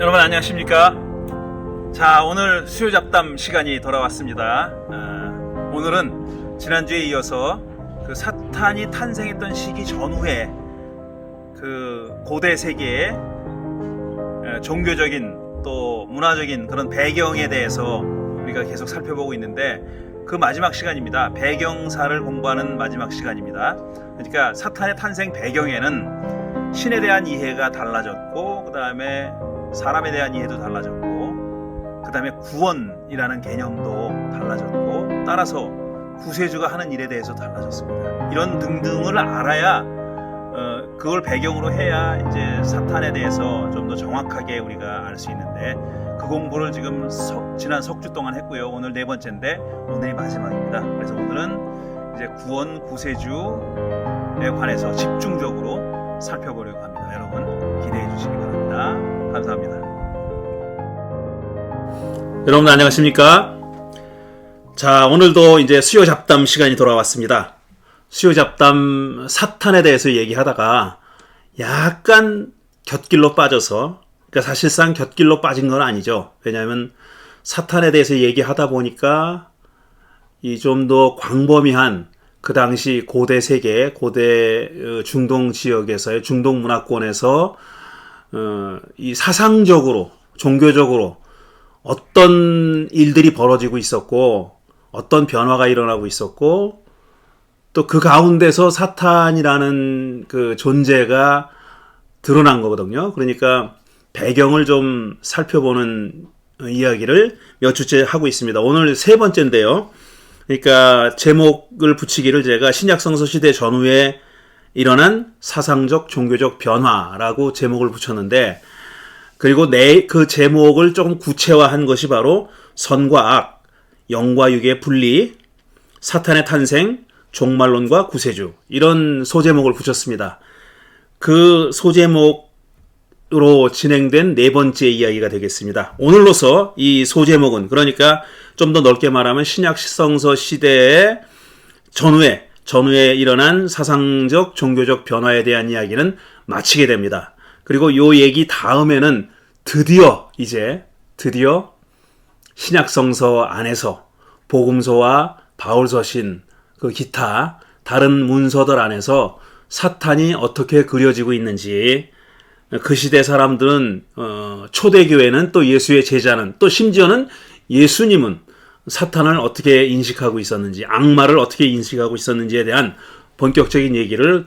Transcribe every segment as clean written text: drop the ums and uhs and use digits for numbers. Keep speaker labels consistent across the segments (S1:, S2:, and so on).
S1: 여러분 안녕하십니까? 자, 오늘 수요잡담 시간이 돌아왔습니다. 오늘은 지난주에 이어서 그 사탄이 탄생했던 시기 전후에 그 고대 세계의 종교적인 또 문화적인 그런 배경에 대해서 우리가 계속 살펴보고 있는데, 그 마지막 시간입니다. 배경사를 공부하는 마지막 시간입니다. 그러니까 사탄의 탄생 배경에는 신에 대한 이해가 달라졌고, 그 다음에 사람에 대한 이해도 달라졌고, 그 다음에 구원이라는 개념도 달라졌고, 따라서 구세주가 하는 일에 대해서 달라졌습니다. 이런 등등을 알아야 그걸 배경으로 해야 이제 사탄에 대해서 좀 더 정확하게 우리가 알 수 있는데, 그 공부를 지금 지난 석주 동안 했고요. 오늘 네 번째인데 오늘이 마지막입니다. 그래서 오늘은 이제 구원 구세주에 관해서 집중적으로 살펴보려고 합니다. 여러분 기대해 주시기 바랍니다. 감사합니다. 여러분 안녕하십니까? 자, 오늘도 이제 수요 잡담 시간이 돌아왔습니다. 수요 잡담 사탄에 대해서 얘기하다가 약간 곁길로 빠져서, 그러니까 사실상 곁길로 빠진 건 아니죠. 왜냐하면 사탄에 대해서 얘기하다 보니까 이 좀 더 광범위한 그 당시 고대 세계, 고대 중동 지역에서의 중동 문화권에서 이 사상적으로, 종교적으로 어떤 일들이 벌어지고 있었고, 어떤 변화가 일어나고 있었고, 또 그 가운데서 사탄이라는 그 존재가 드러난 거거든요. 그러니까 배경을 좀 살펴보는 이야기를 몇 주째 하고 있습니다. 오늘 세 번째인데요. 그러니까 제목을 붙이기를 제가 신약성서 시대 전후에 일어난 사상적 종교적 변화라고 제목을 붙였는데, 그리고 그 제목을 조금 구체화한 것이 바로 선과 악, 영과 육의 분리, 사탄의 탄생, 종말론과 구세주, 이런 소제목을 붙였습니다. 그 소제목으로 진행된 네 번째 이야기가 되겠습니다. 오늘로서 이 소제목은, 그러니까 좀 더 넓게 말하면 신약성서 시대의 전후에 일어난 사상적 종교적 변화에 대한 이야기는 마치게 됩니다. 그리고 요 얘기 다음에는 드디어 신약성서 안에서 복음서와 바울서신, 그 기타 다른 문서들 안에서 사탄이 어떻게 그려지고 있는지, 그 시대 사람들은 초대교회는, 또 예수의 제자는, 또 심지어는 예수님은 사탄을 어떻게 인식하고 있었는지, 악마를 어떻게 인식하고 있었는지에 대한 본격적인 얘기로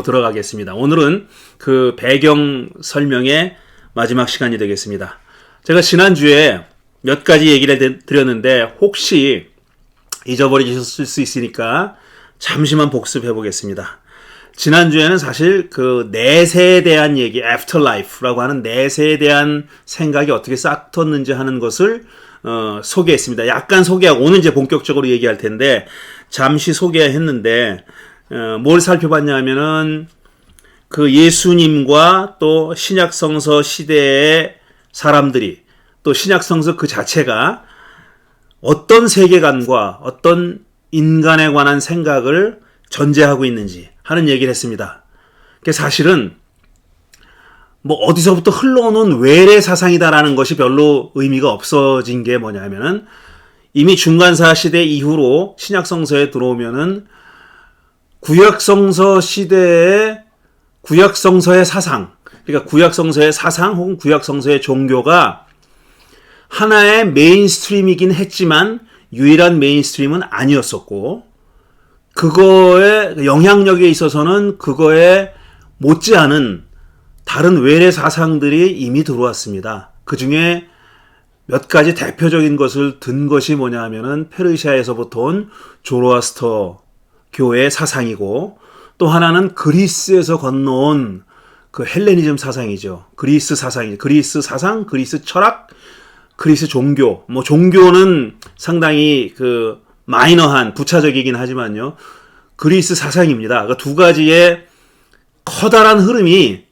S1: 들어가겠습니다. 오늘은 그 배경 설명의 마지막 시간이 되겠습니다. 제가 지난주에 몇 가지 얘기를 드렸는데 혹시 잊어버리셨을 수 있으니까 잠시만 복습해 보겠습니다. 지난주에는 사실 그 내세에 대한 얘기, 애프터라이프라고 하는 내세에 대한 생각이 어떻게 싹 텄는지 하는 것을 소개했습니다. 약간 소개하고 오늘 이제 본격적으로 얘기할 텐데, 잠시 소개했는데 뭘 살펴봤냐 하면은 그 예수님과 또 신약성서 시대의 사람들이, 또 신약성서 그 자체가 어떤 세계관과 어떤 인간에 관한 생각을 전제하고 있는지 하는 얘기를 했습니다. 그게 사실은 뭐 어디서부터 흘러오는 외래 사상이다라는 것이 별로 의미가 없어진 게 뭐냐면은, 이미 중간사 시대 이후로 신약성서에 들어오면은 구약성서 시대의 구약성서의 사상, 그러니까 구약성서의 사상 혹은 구약성서의 종교가 하나의 메인스트림이긴 했지만 유일한 메인스트림은 아니었었고, 그거의 영향력에 있어서는 그거에 못지않은 다른 외래 사상들이 이미 들어왔습니다. 그 중에 몇 가지 대표적인 것을 든 것이 뭐냐 하면은 페르시아에서부터 온 조로아스터 교의 사상이고, 또 하나는 그리스에서 건너온 그 헬레니즘 사상이죠. 그리스 사상, 그리스 철학, 그리스 종교. 뭐 종교는 상당히 그 마이너한 부차적이긴 하지만요, 그리스 사상입니다. 그 두 가지의 커다란 흐름이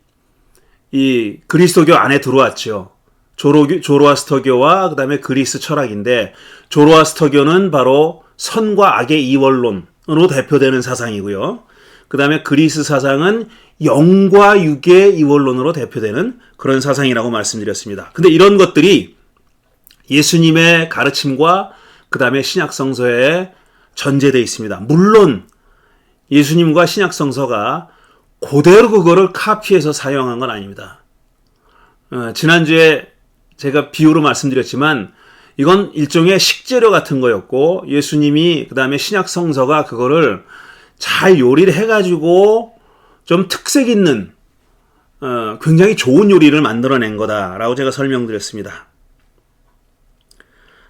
S1: 이 그리스도교 안에 들어왔죠. 조로아스터교와 그 다음에 그리스 철학인데, 조로아스터교는 바로 선과 악의 이원론으로 대표되는 사상이고요. 그 다음에 그리스 사상은 영과 육의 이원론으로 대표되는 그런 사상이라고 말씀드렸습니다. 근데 이런 것들이 예수님의 가르침과 그 다음에 신약성서에 전제되어 있습니다. 물론 예수님과 신약성서가 그대로 그거를 카피해서 사용한 건 아닙니다. 지난주에 제가 비유로 말씀드렸지만 이건 일종의 식재료 같은 거였고 예수님이 그 다음에 신약성서가 그거를 잘 요리를 해가지고 좀 특색 있는 굉장히 좋은 요리를 만들어낸 거다라고 제가 설명드렸습니다.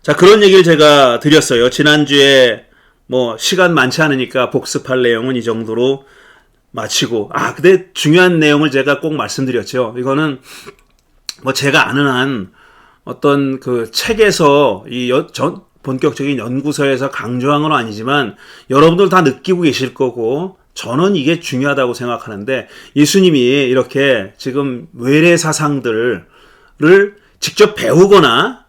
S1: 자, 그런 얘기를 제가 드렸어요. 지난주에 시간 많지 않으니까 복습할 내용은 이 정도로 마치고 근데 중요한 내용을 제가 꼭 말씀드렸죠. 이거는 제가 아는 한 어떤 그 책에서 본격적인 연구서에서 강조한 건 아니지만 여러분들 다 느끼고 계실 거고 저는 이게 중요하다고 생각하는데 예수님이 이렇게 지금 외래 사상들을 직접 배우거나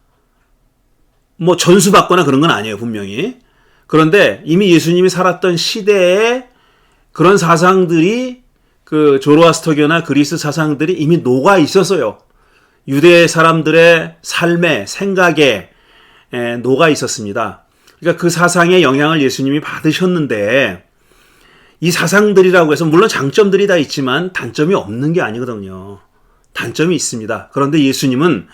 S1: 전수받거나 그런 건 아니에요, 분명히. 그런데 이미 예수님이 살았던 시대에 그런 사상들이 그 조로아스터교나 그리스 사상들이 이미 녹아 있었어요. 유대 사람들의 삶에 생각에 녹아 있었습니다. 그러니까 그 사상의 영향을 예수님이 받으셨는데 이 사상들이라고 해서 물론 장점들이 다 있지만 단점이 없는 게 아니거든요. 단점이 있습니다. 그런데 예수님은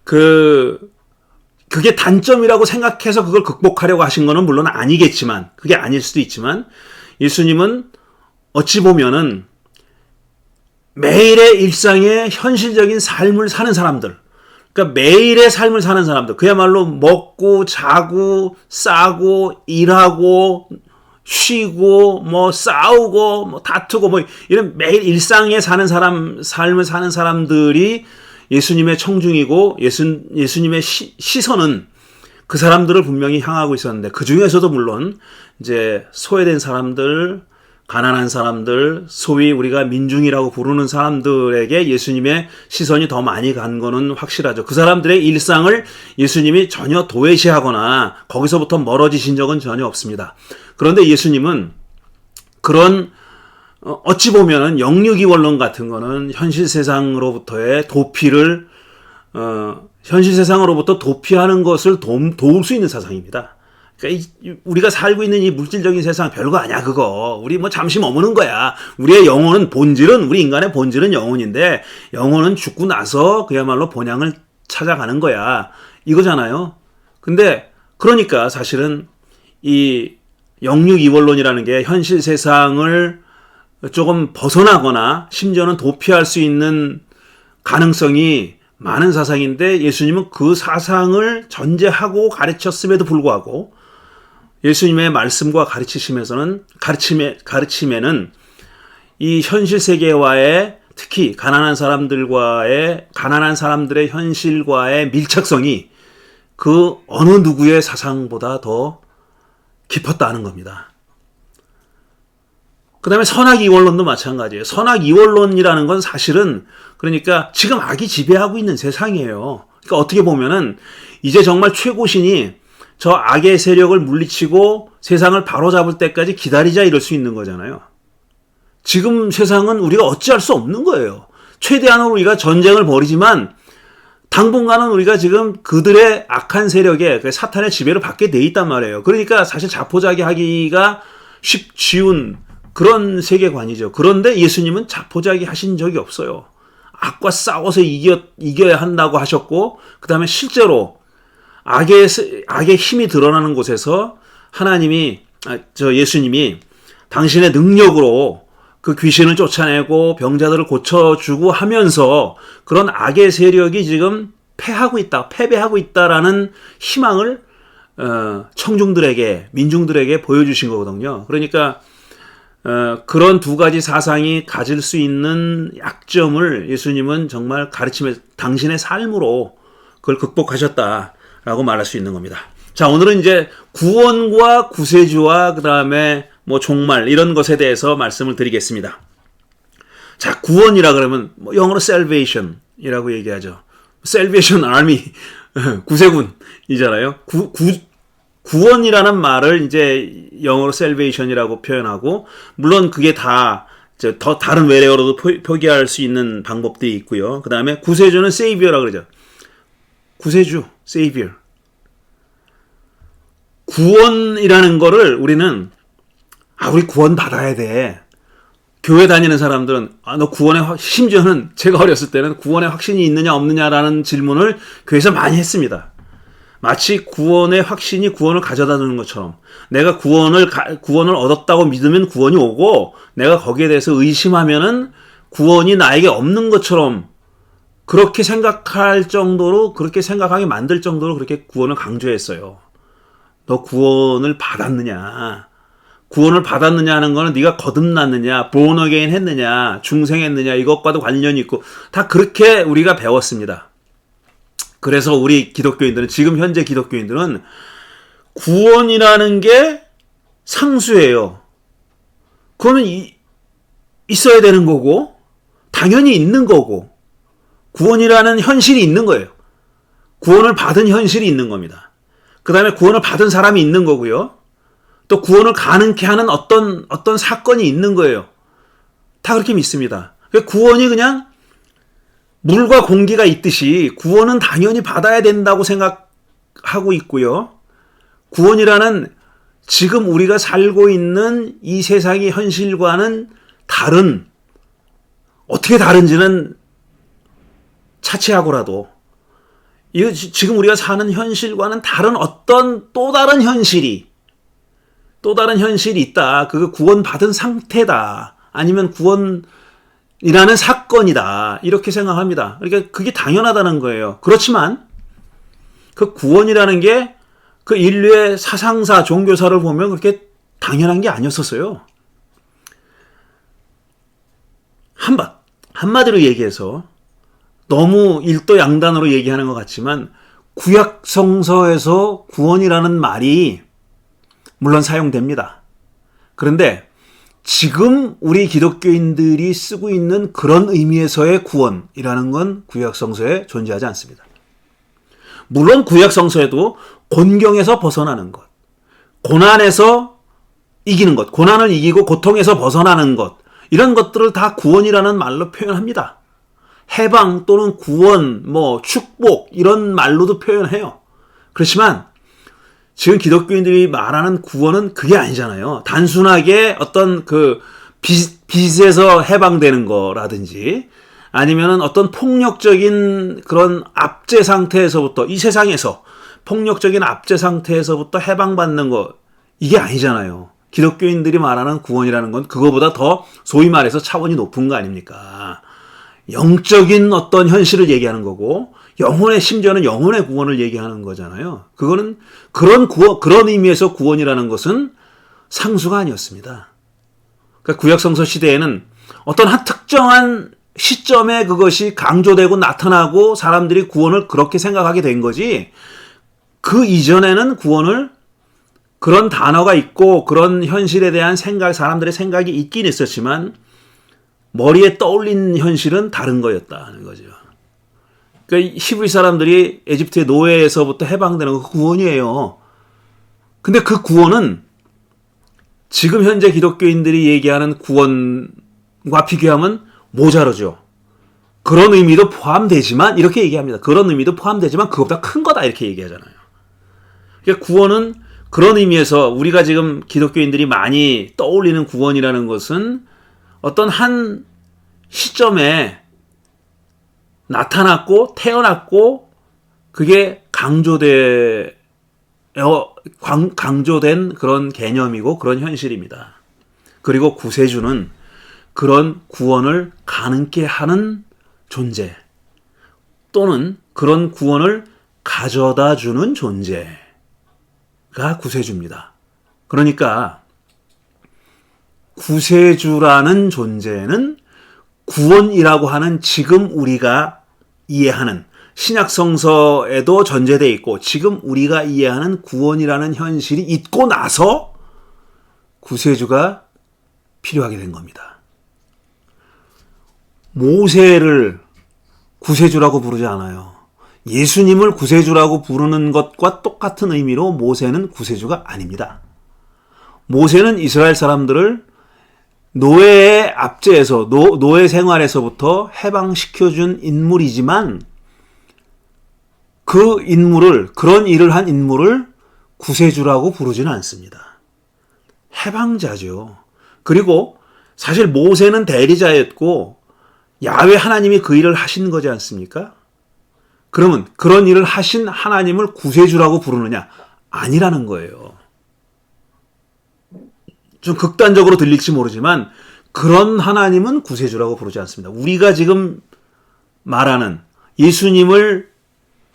S1: 그게 단점이라고 생각해서 그걸 극복하려고 하신 거는 물론 아니겠지만 그게 아닐 수도 있지만 예수님은 어찌 보면은 매일의 일상의 현실적인 삶을 사는 사람들, 그러니까 매일의 삶을 사는 사람들, 그야말로 먹고 자고 싸고 일하고 쉬고 싸우고 다투고 이런 매일 일상에 사는 삶을 사는 사람들이 예수님의 청중이고 예수님의 시선은 그 사람들을 분명히 향하고 있었는데 그 중에서도 물론 이제 소외된 사람들, 가난한 사람들, 소위 우리가 민중이라고 부르는 사람들에게 예수님의 시선이 더 많이 간 거는 확실하죠. 그 사람들의 일상을 예수님이 전혀 도외시하거나 거기서부터 멀어지신 적은 전혀 없습니다. 그런데 예수님은 그런 어찌 보면은 영육이원론 같은 거는 현실 세상으로부터의 도피를 현실 세상으로부터 도피하는 것을 도울 수 있는 사상입니다. 그러니까 우리가 살고 있는 이 물질적인 세상 별거 아니야 그거. 우리 잠시 머무는 거야. 우리의 영혼은 우리 인간의 본질은 영혼인데 영혼은 죽고 나서 그야말로 본향을 찾아가는 거야. 이거잖아요. 근데 그러니까 사실은 이 영육이원론이라는 게 현실 세상을 조금 벗어나거나 심지어는 도피할 수 있는 가능성이 많은 사상인데 예수님은 그 사상을 전제하고 가르쳤음에도 불구하고 예수님의 말씀과 가르침에는 이 현실 세계와의 특히 가난한 사람들의 현실과의 밀착성이 그 어느 누구의 사상보다 더 깊었다는 겁니다. 그 다음에 선악이원론도 마찬가지예요. 선악이원론이라는 건 사실은 그러니까 지금 악이 지배하고 있는 세상이에요. 그러니까 어떻게 보면은 이제 정말 최고신이 저 악의 세력을 물리치고 세상을 바로잡을 때까지 기다리자 이럴 수 있는 거잖아요. 지금 세상은 우리가 어찌할 수 없는 거예요. 최대한으로 우리가 전쟁을 벌이지만 당분간은 우리가 지금 그들의 악한 세력에 사탄의 지배를 받게 돼 있단 말이에요. 그러니까 사실 자포자기하기가 쉬운 그런 세계관이죠. 그런데 예수님은 자포자기 하신 적이 없어요. 악과 싸워서 이겨야 한다고 하셨고 그 다음에 실제로 악의 힘이 드러나는 곳에서 예수님이 당신의 능력으로 그 귀신을 쫓아내고 병자들을 고쳐주고 하면서 그런 악의 세력이 지금 패배하고 있다라는 희망을 민중들에게 보여주신 거거든요. 그러니까 그런 두 가지 사상이 가질 수 있는 약점을 예수님은 정말 당신의 삶으로 그걸 극복하셨다라고 말할 수 있는 겁니다. 자, 오늘은 이제 구원과 구세주와 그 다음에 종말 이런 것에 대해서 말씀을 드리겠습니다. 자, 구원이라 그러면 영어로 salvation이라고 얘기하죠. Salvation Army 구세군이잖아요. 구원이라는 말을 이제 영어로 salvation이라고 표현하고, 물론 그게 다 더 다른 외래어로도 표기할 수 있는 방법들이 있고요. 그 다음에 구세주는 savior라고 그러죠. 구세주, savior. 구원이라는 거를 우리는 우리 구원 받아야 돼. 교회 다니는 사람들은 너 구원에 심지어는 제가 어렸을 때는 구원에 확신이 있느냐 없느냐라는 질문을 교회에서 많이 했습니다. 마치 구원의 확신이 구원을 가져다 주는 것처럼, 내가 구원을 얻었다고 믿으면 구원이 오고, 내가 거기에 대해서 의심하면은 구원이 나에게 없는 것처럼 그렇게 생각할 정도로, 그렇게 생각하게 만들 정도로 그렇게 구원을 강조했어요. 너 구원을 받았느냐? 구원을 받았느냐 하는 거는 네가 거듭났느냐, born again 했느냐, 중생했느냐, 이것과도 관련이 있고, 다 그렇게 우리가 배웠습니다. 그래서 우리 기독교인들은, 지금 현재 기독교인들은 구원이라는 게 상수예요. 그거는 있어야 되는 거고, 당연히 있는 거고, 구원이라는 현실이 있는 거예요. 구원을 받은 현실이 있는 겁니다. 그 다음에 구원을 받은 사람이 있는 거고요. 또 구원을 가능케 하는 어떤 사건이 있는 거예요. 다 그렇게 믿습니다. 구원이 그냥 물과 공기가 있듯이 구원은 당연히 받아야 된다고 생각하고 있고요. 구원이라는 지금 우리가 살고 있는 이 세상의 현실과는 다른, 어떻게 다른지는 차치하고라도 지금 우리가 사는 현실과는 다른 어떤 또 다른 현실이 있다. 그거 구원받은 상태다. 아니면 구원이라는 사건이다. 이렇게 생각합니다. 그러니까 그게 당연하다는 거예요. 그렇지만 그 구원이라는 게 그 인류의 사상사, 종교사를 보면 그렇게 당연한 게 아니었었어요. 한마디로 얘기해서 너무 일도양단으로 얘기하는 것 같지만, 구약 성서에서 구원이라는 말이 물론 사용됩니다. 그런데 지금 우리 기독교인들이 쓰고 있는 그런 의미에서의 구원이라는 건 구약 성서에 존재하지 않습니다. 물론 구약 성서에도 곤경에서 벗어나는 것, 고난에서 이기는 것, 고난을 이기고 고통에서 벗어나는 것, 이런 것들을 다 구원이라는 말로 표현합니다. 해방 또는 구원, 축복, 이런 말로도 표현해요. 그렇지만 지금 기독교인들이 말하는 구원은 그게 아니잖아요. 단순하게 어떤 빚에서 해방되는 거라든지, 아니면은 어떤 폭력적인 그런 압제 상태에서부터, 이 세상에서 폭력적인 압제 상태에서부터 해방받는 거, 이게 아니잖아요. 기독교인들이 말하는 구원이라는 건 그거보다 더 소위 말해서 차원이 높은 거 아닙니까? 영적인 어떤 현실을 얘기하는 거고, 심지어는 영혼의 구원을 얘기하는 거잖아요. 그거는 그런 의미에서 구원이라는 것은 상수가 아니었습니다. 그러니까 구약성서 시대에는 어떤 한 특정한 시점에 그것이 강조되고 나타나고 사람들이 구원을 그렇게 생각하게 된 거지, 그 이전에는 구원을 그런 단어가 있고 그런 현실에 대한 사람들의 생각이 있긴 있었지만 머리에 떠올린 현실은 다른 거였다는 거죠. 그러니까 히브리 사람들이 에집트의 노예에서부터 해방되는 거 구원이에요. 근데 그 구원은 지금 현재 기독교인들이 얘기하는 구원과 비교하면 모자르죠. 그런 의미도 포함되지만, 이렇게 얘기합니다. 그런 의미도 포함되지만 그것보다 큰 거다, 이렇게 얘기하잖아요. 그러니까 구원은 그런 의미에서 우리가 지금 기독교인들이 많이 떠올리는 구원이라는 것은 어떤 한 시점에 나타났고 태어났고 그게 강조된 그런 개념이고 그런 현실입니다. 그리고 구세주는 그런 구원을 가능케 하는 존재, 또는 그런 구원을 가져다 주는 존재가 구세주입니다. 그러니까 구세주라는 존재는 구원이라고 하는 지금 우리가 이해하는, 신약 성서에도 전제되어 있고 지금 우리가 이해하는 구원이라는 현실이 있고 나서 구세주가 필요하게 된 겁니다. 모세를 구세주라고 부르지 않아요. 예수님을 구세주라고 부르는 것과 똑같은 의미로 모세는 구세주가 아닙니다. 모세는 이스라엘 사람들을 노예의 압제에서 노예 생활에서부터 해방시켜준 인물이지만 그런 일을 한 인물을 구세주라고 부르지는 않습니다. 해방자죠. 그리고 사실 모세는 대리자였고 야훼 하나님이 그 일을 하신 거지 않습니까? 그러면 그런 일을 하신 하나님을 구세주라고 부르느냐? 아니라는 거예요. 좀 극단적으로 들릴지 모르지만 그런 하나님은 구세주라고 부르지 않습니다. 우리가 지금 말하는 예수님을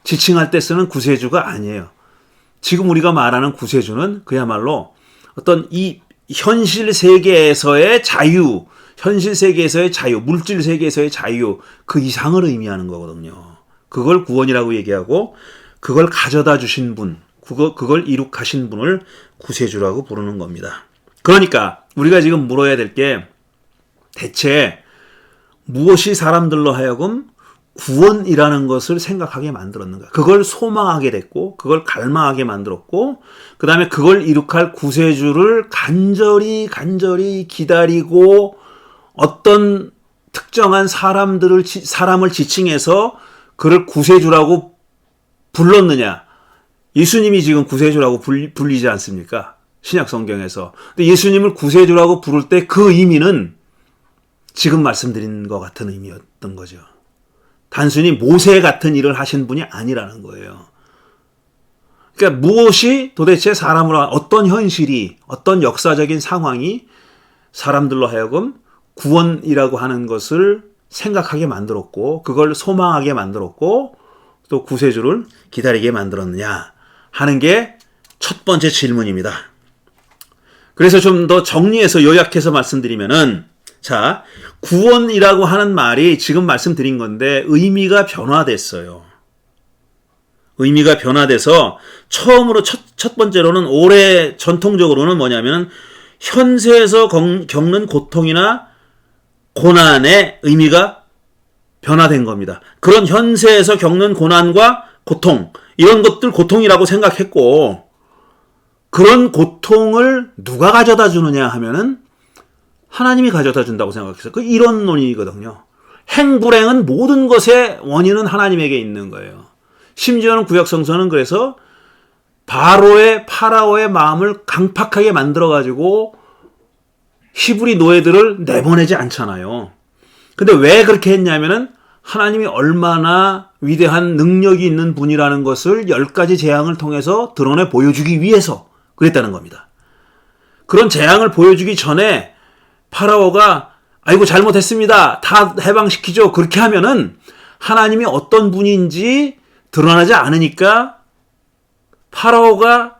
S1: 지칭할 때 쓰는 구세주가 아니에요. 지금 우리가 말하는 구세주는 그야말로 어떤 이 현실 세계에서의 자유, 물질 세계에서의 자유, 그 이상을 의미하는 거거든요. 그걸 구원이라고 얘기하고 그걸 가져다 주신 분, 그걸 이룩하신 분을 구세주라고 부르는 겁니다. 그러니까 우리가 지금 물어야 될 게 대체 무엇이 사람들로 하여금 구원이라는 것을 생각하게 만들었는가? 그걸 소망하게 됐고 그걸 갈망하게 만들었고 그 다음에 그걸 이룩할 구세주를 간절히 기다리고 어떤 특정한 사람을 지칭해서 그를 구세주라고 불렀느냐? 예수님이 지금 구세주라고 불리지 않습니까? 신약 성경에서. 근데 예수님을 구세주라고 부를 때 그 의미는 지금 말씀드린 것 같은 의미였던 거죠. 단순히 모세 같은 일을 하신 분이 아니라는 거예요. 그러니까 무엇이 도대체 사람으로 어떤 현실이 어떤 역사적인 상황이 사람들로 하여금 구원이라고 하는 것을 생각하게 만들었고 그걸 소망하게 만들었고 또 구세주를 기다리게 만들었느냐 하는 게 첫 번째 질문입니다. 그래서 좀 더 정리해서 요약해서 말씀드리면은 자, 구원이라고 하는 말이 지금 말씀드린 건데 의미가 변화됐어요. 의미가 변화돼서 처음으로 첫 번째로는 올해 전통적으로는 뭐냐면 현세에서 겪는 고통이나 고난의 의미가 변화된 겁니다. 그런 현세에서 겪는 고난과 고통, 이런 것들 고통이라고 생각했고 그런 고통을 누가 가져다 주느냐 하면은 하나님이 가져다 준다고 생각했어요. 그 이론론이거든요. 행불행은 모든 것의 원인은 하나님에게 있는 거예요. 심지어는 구약성서는 그래서 파라오의 마음을 강팍하게 만들어가지고 히브리 노예들을 내보내지 않잖아요. 근데 왜 그렇게 했냐면은 하나님이 얼마나 위대한 능력이 있는 분이라는 것을 10가지 재앙을 통해서 드러내 보여주기 위해서 그랬다는 겁니다. 그런 재앙을 보여주기 전에 파라오가 아이고 잘못했습니다. 다 해방시키죠. 그렇게 하면은 하나님이 어떤 분인지 드러나지 않으니까 파라오가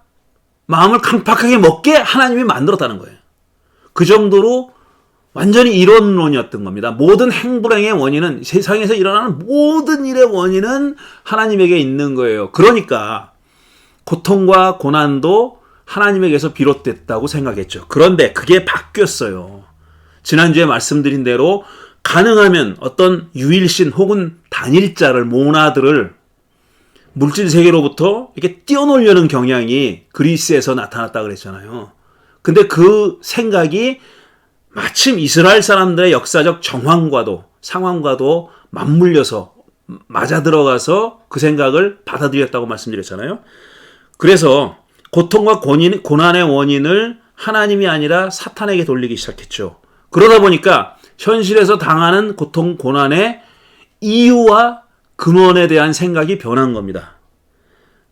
S1: 마음을 강팍하게 먹게 하나님이 만들었다는 거예요. 그 정도로 완전히 이론론이었던 겁니다. 모든 행불행의 원인은 세상에서 일어나는 모든 일의 원인은 하나님에게 있는 거예요. 그러니까 고통과 고난도 하나님에게서 비롯됐다고 생각했죠. 그런데 그게 바뀌었어요. 지난주에 말씀드린 대로 가능하면 어떤 유일신 혹은 단일자를 모나드를 물질 세계로부터 이렇게 띄어놓으려는 경향이 그리스에서 나타났다 그랬잖아요. 근데 그 생각이 마침 이스라엘 사람들의 역사적 정황과도 상황과도 맞물려서 맞아들어가서 그 생각을 받아들였다고 말씀드렸잖아요. 그래서 고통과 고난의 원인을 하나님이 아니라 사탄에게 돌리기 시작했죠. 그러다 보니까 현실에서 당하는 고통, 고난의 이유와 근원에 대한 생각이 변한 겁니다.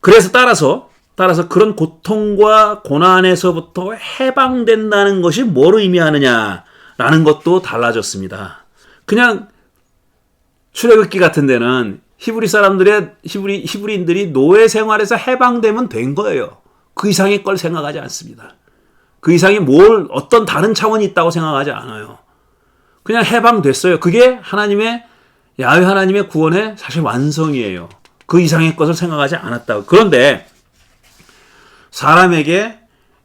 S1: 그래서 따라서 그런 고통과 고난에서부터 해방된다는 것이 뭘 의미하느냐라는 것도 달라졌습니다. 그냥 출애굽기 같은 데는 히브리인들이 노예 생활에서 해방되면 된 거예요. 그 이상의 걸 생각하지 않습니다. 그 이상이 어떤 다른 차원이 있다고 생각하지 않아요. 그냥 해방됐어요. 그게 야훼 하나님의 구원의 사실 완성이에요. 그 이상의 것을 생각하지 않았다고. 그런데 사람에게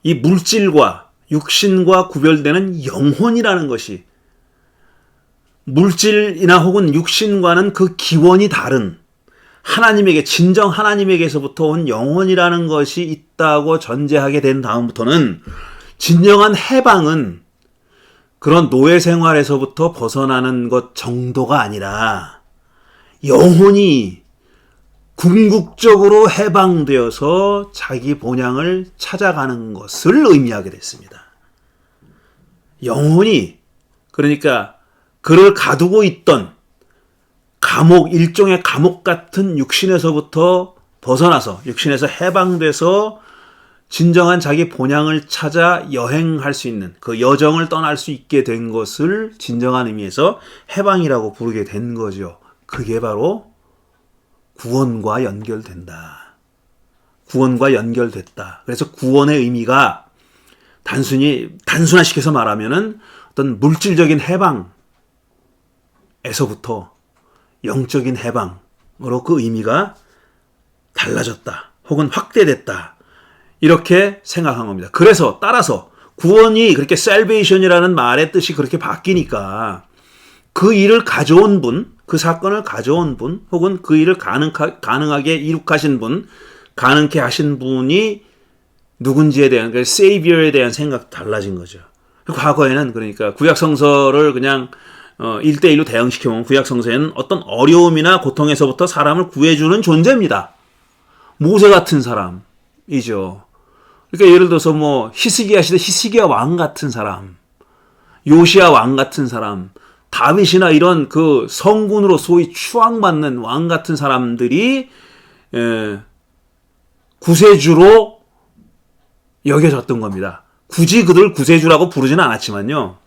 S1: 이 물질과 육신과 구별되는 영혼이라는 것이 물질이나 혹은 육신과는 그 기원이 다른 하나님에게, 진정 하나님에게서부터 온 영혼이라는 것이 있다고 전제하게 된 다음부터는 진정한 해방은 그런 노예 생활에서부터 벗어나는 것 정도가 아니라 영혼이 궁극적으로 해방되어서 자기 본향을 찾아가는 것을 의미하게 됐습니다. 영혼이, 그러니까 그를 가두고 있던 감옥, 일종의 감옥 같은 육신에서부터 벗어나서, 육신에서 해방돼서 진정한 자기 본향을 찾아 여행할 수 있는, 그 여정을 떠날 수 있게 된 것을 진정한 의미에서 해방이라고 부르게 된 거죠. 그게 바로 구원과 연결된다. 구원과 연결됐다. 그래서 구원의 의미가 단순화시켜서 말하면은 어떤 물질적인 해방에서부터 영적인 해방으로 그 의미가 달라졌다. 혹은 확대됐다. 이렇게 생각한 겁니다. 그래서 따라서 구원이 그렇게 salvation이라는 말의 뜻이 그렇게 바뀌니까 그 일을 가져온 분, 그 사건을 가져온 분, 혹은 그 일을 가능하게 이룩하신 분, 가능케 하신 분이 누군지에 대한, 그 세이비어에 대한 생각도 달라진 거죠. 과거에는 그러니까 구약성서를 그냥 1대1로 대응시켜보면 구약성서에는 어떤 어려움이나 고통에서부터 사람을 구해주는 존재입니다. 모세 같은 사람이죠. 그러니까 예를 들어서 뭐 히스기야 시대 히스기야 왕 같은 사람, 요시야 왕 같은 사람, 다윗이나 이런 그 성군으로 소위 추앙받는 왕 같은 사람들이 구세주로 여겨졌던 겁니다. 굳이 그들 구세주라고 부르지는 않았지만요.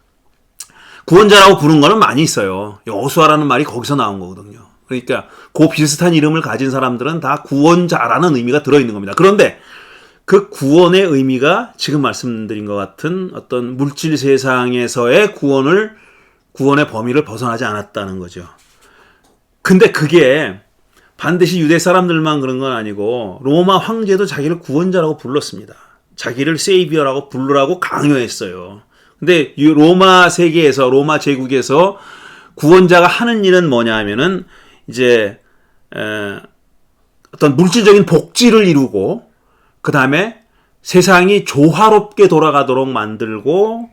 S1: 구원자라고 부른 거는 많이 있어요. 여호수아라는 말이 거기서 나온 거거든요. 그러니까 그 비슷한 이름을 가진 사람들은 다 구원자라는 의미가 들어있는 겁니다. 그런데 그 구원의 의미가 지금 말씀드린 것 같은 어떤 물질 세상에서의 구원의 범위를 벗어나지 않았다는 거죠. 근데 그게 반드시 유대 사람들만 그런 건 아니고 로마 황제도 자기를 구원자라고 불렀습니다. 자기를 세이비어라고 부르라고 강요했어요. 근데 로마 세계에서, 로마 제국에서 구원자가 하는 일은 뭐냐 하면은 이제 어떤 물질적인 복지를 이루고 그 다음에 세상이 조화롭게 돌아가도록 만들고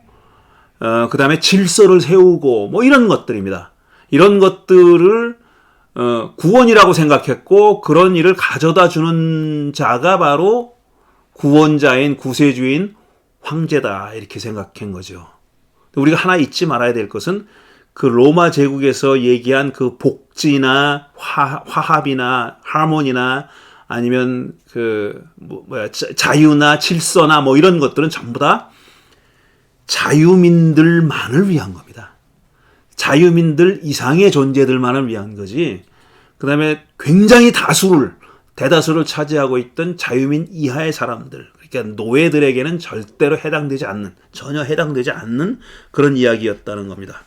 S1: 그 다음에 질서를 세우고 뭐 이런 것들입니다. 이런 것들을 구원이라고 생각했고 그런 일을 가져다 주는 자가 바로 구원자인 구세주인 황제다 이렇게 생각한 거죠. 우리가 하나 잊지 말아야 될 것은 그 로마 제국에서 얘기한 그 복지나 화합이나 하모니나 아니면 자유나 질서나 뭐 이런 것들은 전부 다 자유민들만을 위한 겁니다. 자유민들 이상의 존재들만을 위한 거지. 그 다음에 굉장히 대다수를 차지하고 있던 자유민 이하의 사람들, 그러니까 노예들에게는 절대로 전혀 해당되지 않는 그런 이야기였다는 겁니다.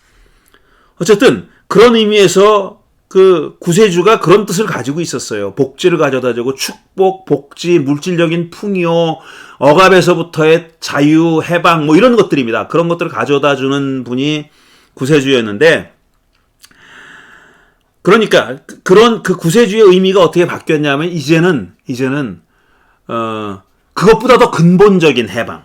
S1: 어쨌든 그런 의미에서 그 구세주가 그런 뜻을 가지고 있었어요. 복지를 가져다 주고 축복, 복지, 물질적인 풍요, 억압에서부터의 자유, 해방 뭐 이런 것들입니다. 그런 것들을 가져다 주는 분이 구세주였는데 그러니까 그런 그 구세주의 의미가 어떻게 바뀌었냐면 이제는 그것보다 더 근본적인 해방을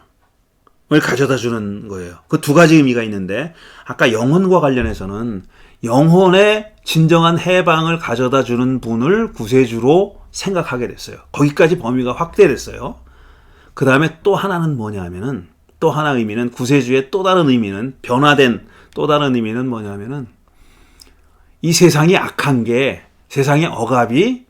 S1: 가져다 주는 거예요. 그 두 가지 의미가 있는데 아까 영혼과 관련해서는 영혼의 진정한 해방을 가져다 주는 분을 구세주로 생각하게 됐어요. 거기까지 범위가 확대됐어요. 그 다음에 또 하나는 뭐냐 하면은 또 하나 의미는 구세주의 또 다른 의미는 변화된 또 다른 의미는 뭐냐 하면은 이 세상이 악한 게 세상의 억압이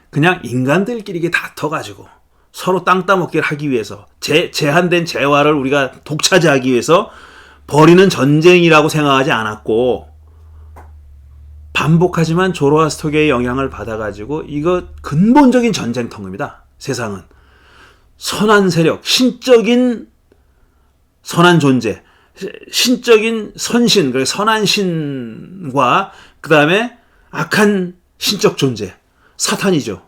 S1: 그냥 인간들끼리 다퉈가지고 서로 땅 따먹기를 하기 위해서 제한된 재화를 우리가 독차지하기 위해서 벌이는 전쟁이라고 생각하지 않았고 반복하지만 조로아스터계의 영향을 받아가지고 이거 근본적인 전쟁터입니다. 세상은 선한 세력, 신적인 선한 존재, 신적인 선신, 그러니까 선한 신과 그 다음에 악한 신적 존재, 사탄이죠.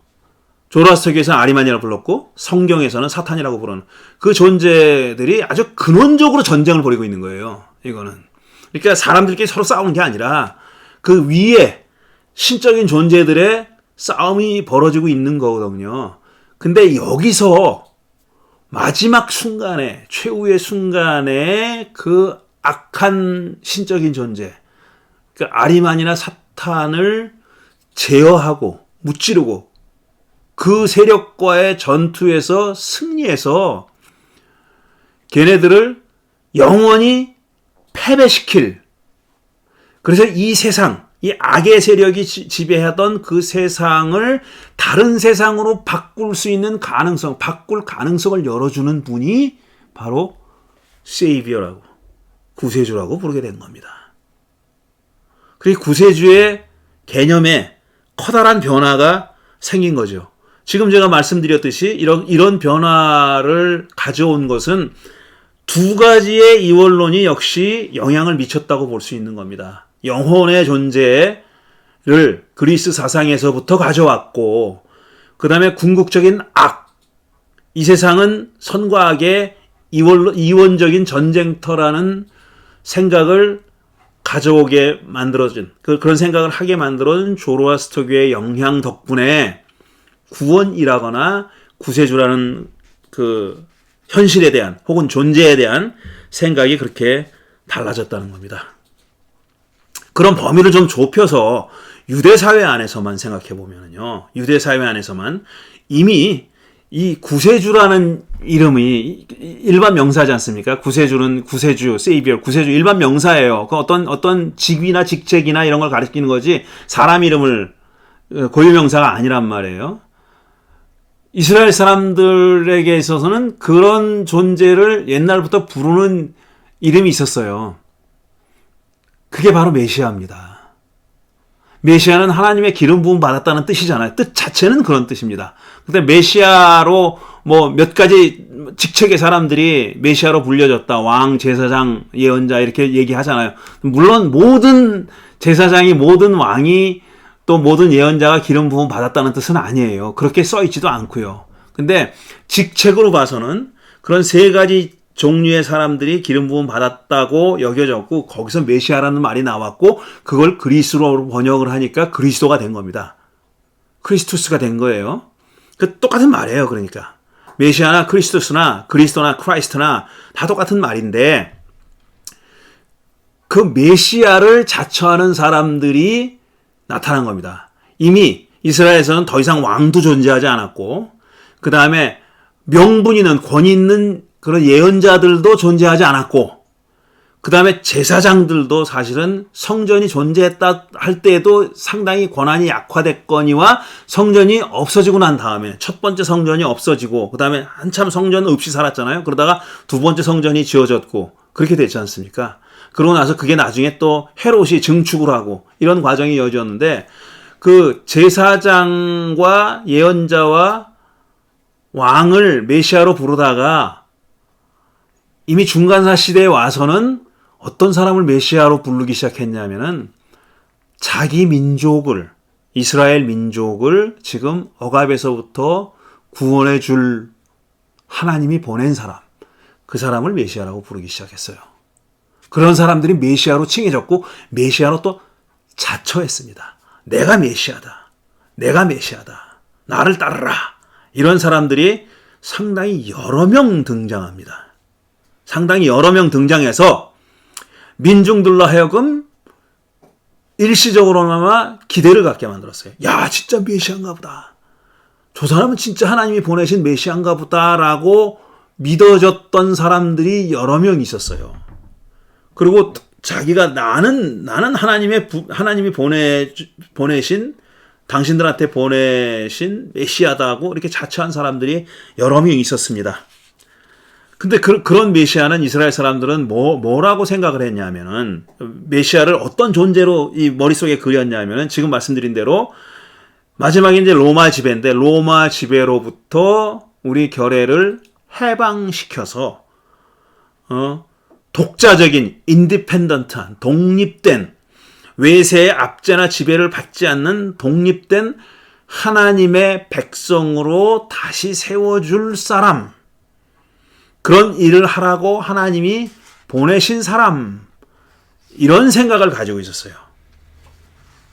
S1: 조로아스터계에서는 아리만이라고 불렀고 성경에서는 사탄이라고 부르는 그 존재들이 아주 근원적으로 전쟁을 벌이고 있는 거예요. 이거는 그러니까 사람들끼리 서로 싸우는 게 아니라 그 위에 신적인 존재들의 싸움이 벌어지고 있는 거거든요. 근데 여기서 마지막 순간에, 최후의 순간에 그 악한 신적인 존재, 그 아리만이나 사탄을 제어하고 무찌르고 그 세력과의 전투에서 승리해서 걔네들을 영원히 패배시킬, 그래서 이 세상, 이 악의 세력이 지배하던 그 세상을 다른 세상으로 바꿀 수 있는 가능성, 바꿀 가능성을 열어주는 분이 바로 세이비어라고, 구세주라고 부르게 된 겁니다. 그 구세주의 개념에 커다란 변화가 생긴 거죠. 지금 제가 말씀드렸듯이 이런 변화를 가져온 것은 두 가지의 이원론이 역시 영향을 미쳤다고 볼 수 있는 겁니다. 영혼의 존재를 그리스 사상에서부터 가져왔고, 그 다음에 궁극적인 악, 이 세상은 선과 악의 이원적인 전쟁터라는 생각을 가져오게 만들어준, 그런 생각을 하게 만들어준 조로아스터교의 영향 덕분에 구원이라거나 구세주라는 그 현실에 대한 혹은 존재에 대한 생각이 그렇게 달라졌다는 겁니다. 그런 범위를 좀 좁혀서 유대사회 안에서만 생각해 보면요, 유대사회 안에서만 이미 이 구세주라는 이름이 일반 명사지 않습니까? 구세주는 구세주, 세이비어, 구세주 일반 명사예요. 그 어떤 직위나 직책이나 이런 걸 가리키는 거지 사람 이름을 고유명사가 아니란 말이에요. 이스라엘 사람들에게 있어서는 그런 존재를 옛날부터 부르는 이름이 있었어요. 그게 바로 메시아입니다. 메시아는 하나님의 기름 부음 받았다는 뜻이잖아요. 뜻 자체는 그런 뜻입니다. 근데 메시아로 뭐 몇 가지 직책의 사람들이 메시아로 불려졌다. 왕, 제사장, 예언자 이렇게 얘기하잖아요. 물론 모든 제사장이, 모든 왕이, 또 모든 예언자가 기름 부음 받았다는 뜻은 아니에요. 그렇게 써 있지도 않고요. 근데 직책으로 봐서는 그런 세 가지 종류의 사람들이 기름 부음 받았다고 여겨졌고, 거기서 메시아라는 말이 나왔고, 그걸 그리스로 번역을 하니까 그리스도가 된 겁니다. 크리스투스가 된 거예요. 그 똑같은 말이에요. 그러니까 메시아나 크리스투스나 그리스도나 크라이스트나 다 똑같은 말인데, 그 메시아를 자처하는 사람들이 나타난 겁니다. 이미 이스라엘에서는 더 이상 왕도 존재하지 않았고, 그 다음에 명분 있는 권위 있는 그런 예언자들도 존재하지 않았고, 그 다음에 제사장들도 사실은 성전이 존재했다 할 때에도 상당히 권한이 약화됐거니와 성전이 없어지고 난 다음에 첫 번째 성전이 없어지고, 그 다음에 한참 성전 없이 살았잖아요. 그러다가 두 번째 성전이 지어졌고, 그렇게 됐지 않습니까? 그러고 나서 그게 나중에 또 헤롯이 증축을 하고 이런 과정이 이어졌는데, 그 제사장과 예언자와 왕을 메시아로 부르다가 이미 중간사 시대에 와서는 어떤 사람을 메시아로 부르기 시작했냐면은 자기 민족을, 이스라엘 민족을 지금 억압에서부터 구원해 줄 하나님이 보낸 사람, 그 사람을 메시아라고 부르기 시작했어요. 그런 사람들이 메시아로 칭해졌고 메시아로 또 자처했습니다. 내가 메시아다. 내가 메시아다. 나를 따르라. 이런 사람들이 상당히 여러 명 등장합니다. 상당히 여러 명 등장해서 민중들로 하여금 일시적으로나마 기대를 갖게 만들었어요. 야, 진짜 메시아인가 보다. 저 사람은 진짜 하나님이 보내신 메시아인가 보다라고 믿어졌던 사람들이 여러 명 있었어요. 그리고 자기가 나는 하나님이 보내신, 당신들한테 보내신 메시아다고 이렇게 자처한 사람들이 여러 명 있었습니다. 근데 그런 메시아는 이스라엘 사람들은 뭐라고 생각을 했냐면은, 메시아를 어떤 존재로 이 머릿속에 그렸냐면은, 지금 말씀드린 대로 마지막에 이제 로마 지배인데, 로마 지배로부터 우리 결례를 해방시켜서 독자적인, 인디펜던트한, 독립된, 외세의 압제나 지배를 받지 않는 독립된 하나님의 백성으로 다시 세워줄 사람, 그런 일을 하라고 하나님이 보내신 사람, 이런 생각을 가지고 있었어요.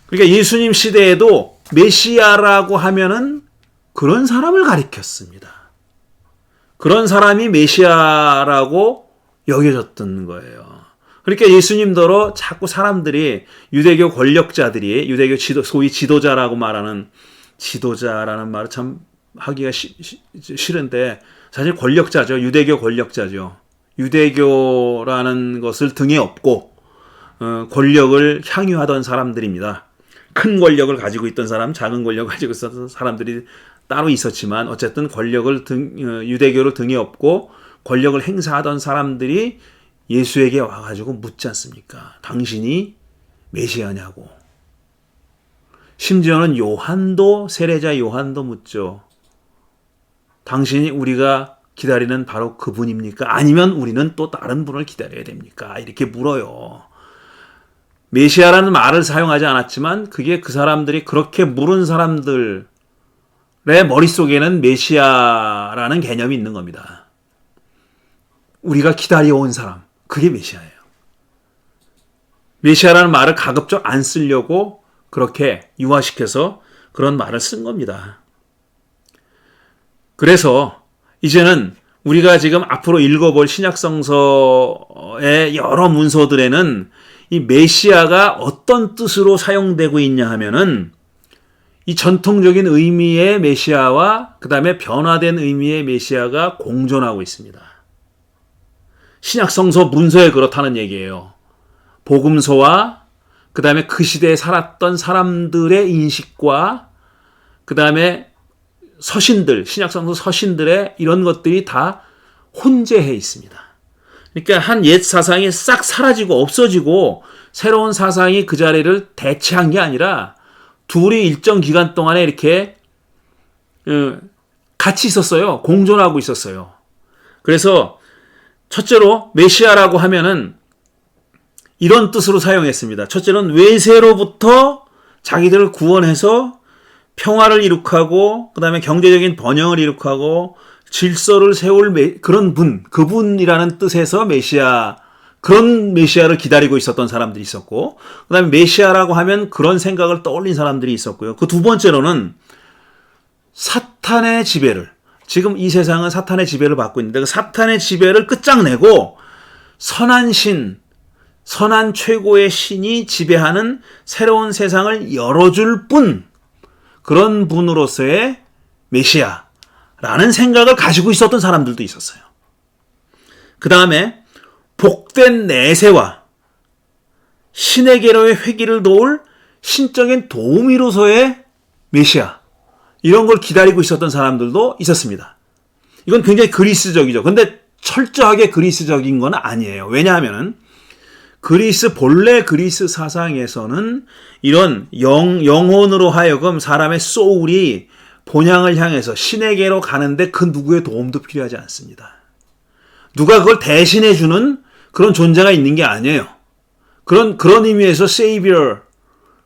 S1: 그러니까 예수님 시대에도 메시아라고 하면은 그런 사람을 가리켰습니다. 그런 사람이 메시아라고 여겨졌던 거예요. 그러니까 예수님더러 자꾸 사람들이 유대교 권력자들이 유대교 소위 지도자라고 말하는 지도자라는 말을 참 하기가 싫은데 사실 권력자죠. 유대교 권력자죠. 유대교라는 것을 등에 업고 권력을 향유하던 사람들입니다. 큰 권력을 가지고 있던 사람, 작은 권력을 가지고 있었던 사람들이 따로 있었지만 어쨌든 권력을 유대교를 등에 업고 권력을 행사하던 사람들이 예수에게 와가지고 묻지 않습니까? 당신이 메시아냐고. 심지어는 세례자 요한도 묻죠. 당신이 우리가 기다리는 바로 그분입니까? 아니면 우리는 또 다른 분을 기다려야 됩니까? 이렇게 물어요. 메시아라는 말을 사용하지 않았지만 그게 그 사람들이 그렇게 물은 사람들의 머릿속에는 메시아라는 개념이 있는 겁니다. 우리가 기다려온 사람, 그게 메시아예요. 메시아라는 말을 가급적 안 쓰려고 그렇게 유화시켜서 그런 말을 쓴 겁니다. 그래서 이제는 우리가 지금 앞으로 읽어볼 신약성서의 여러 문서들에는 이 메시아가 어떤 뜻으로 사용되고 있냐 하면은 이 전통적인 의미의 메시아와 그 다음에 변화된 의미의 메시아가 공존하고 있습니다. 신약성서 문서에 그렇다는 얘기예요. 복음서와 그 다음에 그 시대에 살았던 사람들의 인식과 그 다음에 서신들, 신약성서 서신들의 이런 것들이 다 혼재해 있습니다. 그러니까 한 옛 사상이 싹 사라지고 없어지고 새로운 사상이 그 자리를 대체한 게 아니라 둘이 일정 기간 동안에 이렇게 같이 있었어요. 공존하고 있었어요. 그래서 첫째로 메시아라고 하면은 이런 뜻으로 사용했습니다. 첫째는 외세로부터 자기들을 구원해서 평화를 이룩하고 그 다음에 경제적인 번영을 이룩하고 질서를 세울 그런 그분이라는 뜻에서 그런 메시아를 기다리고 있었던 사람들이 있었고 그 다음에 메시아라고 하면 그런 생각을 떠올린 사람들이 있었고요. 그 두 번째로는 사탄의 지배를, 지금 이 세상은 사탄의 지배를 받고 있는데 그 사탄의 지배를 끝장내고 선한 최고의 신이 지배하는 새로운 세상을 열어줄 그런 분으로서의 메시아라는 생각을 가지고 있었던 사람들도 있었어요. 그 다음에 복된 내세와 신에게로의 회귀를 도울 신적인 도우미로서의 메시아, 이런 걸 기다리고 있었던 사람들도 있었습니다. 이건 굉장히 그리스적이죠. 근데 철저하게 그리스적인 건 아니에요. 왜냐하면 본래 그리스 사상에서는 이런 영혼으로 하여금 사람의 소울이 본향을 향해서 신에게로 가는데 그 누구의 도움도 필요하지 않습니다. 누가 그걸 대신해 주는 그런 존재가 있는 게 아니에요. 그런 의미에서 세이비어,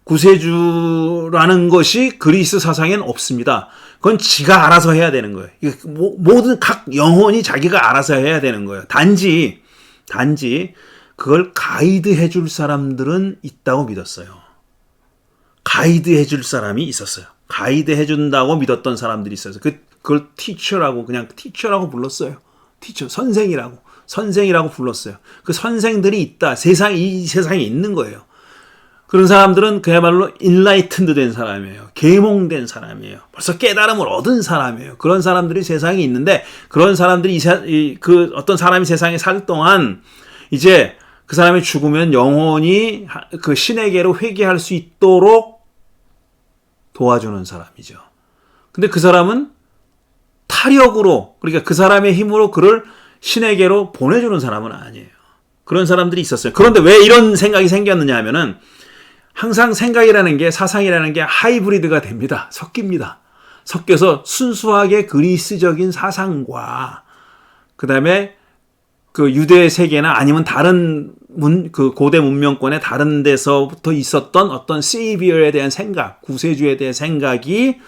S1: 구세주라는 것이 그리스 사상에는 없습니다. 그건 지가 알아서 해야 되는 거예요. 모든 각 영혼이 자기가 알아서 해야 되는 거예요. 단지 그걸 가이드해 줄 사람들은 있다고 믿었어요. 가이드해 줄 사람이 있었어요. 가이드해 준다고 믿었던 사람들이 있어서 그걸 그냥 티처라고 불렀어요. 티처, 선생이라고 불렀어요. 그 선생들이 있다. 이 세상에 있는 거예요. 그런 사람들은 그야말로 인라이튼드 된 사람이에요. 계몽된 사람이에요. 벌써 깨달음을 얻은 사람이에요. 그런 사람들이 세상에 있는데 그런 사람들이 어떤 사람이 세상에 살 동안 이제 그 사람이 죽으면 영혼이 그 신에게로 회귀할 수 있도록 도와주는 사람이죠. 근데 그 사람은 타력으로, 그러니까 그 사람의 힘으로 그를 신에게로 보내주는 사람은 아니에요. 그런 사람들이 있었어요. 그런데 왜 이런 생각이 생겼느냐 하면은 항상 생각이라는 게, 사상이라는 게 하이브리드가 됩니다. 섞입니다. 섞여서 순수하게 그리스적인 사상과 그 다음에 그 유대 세계나 아니면 다른 그 고대 문명권의 다른 데서부터 있었던 어떤 세이비어에 대한 생각, 구세주에 대한 생각이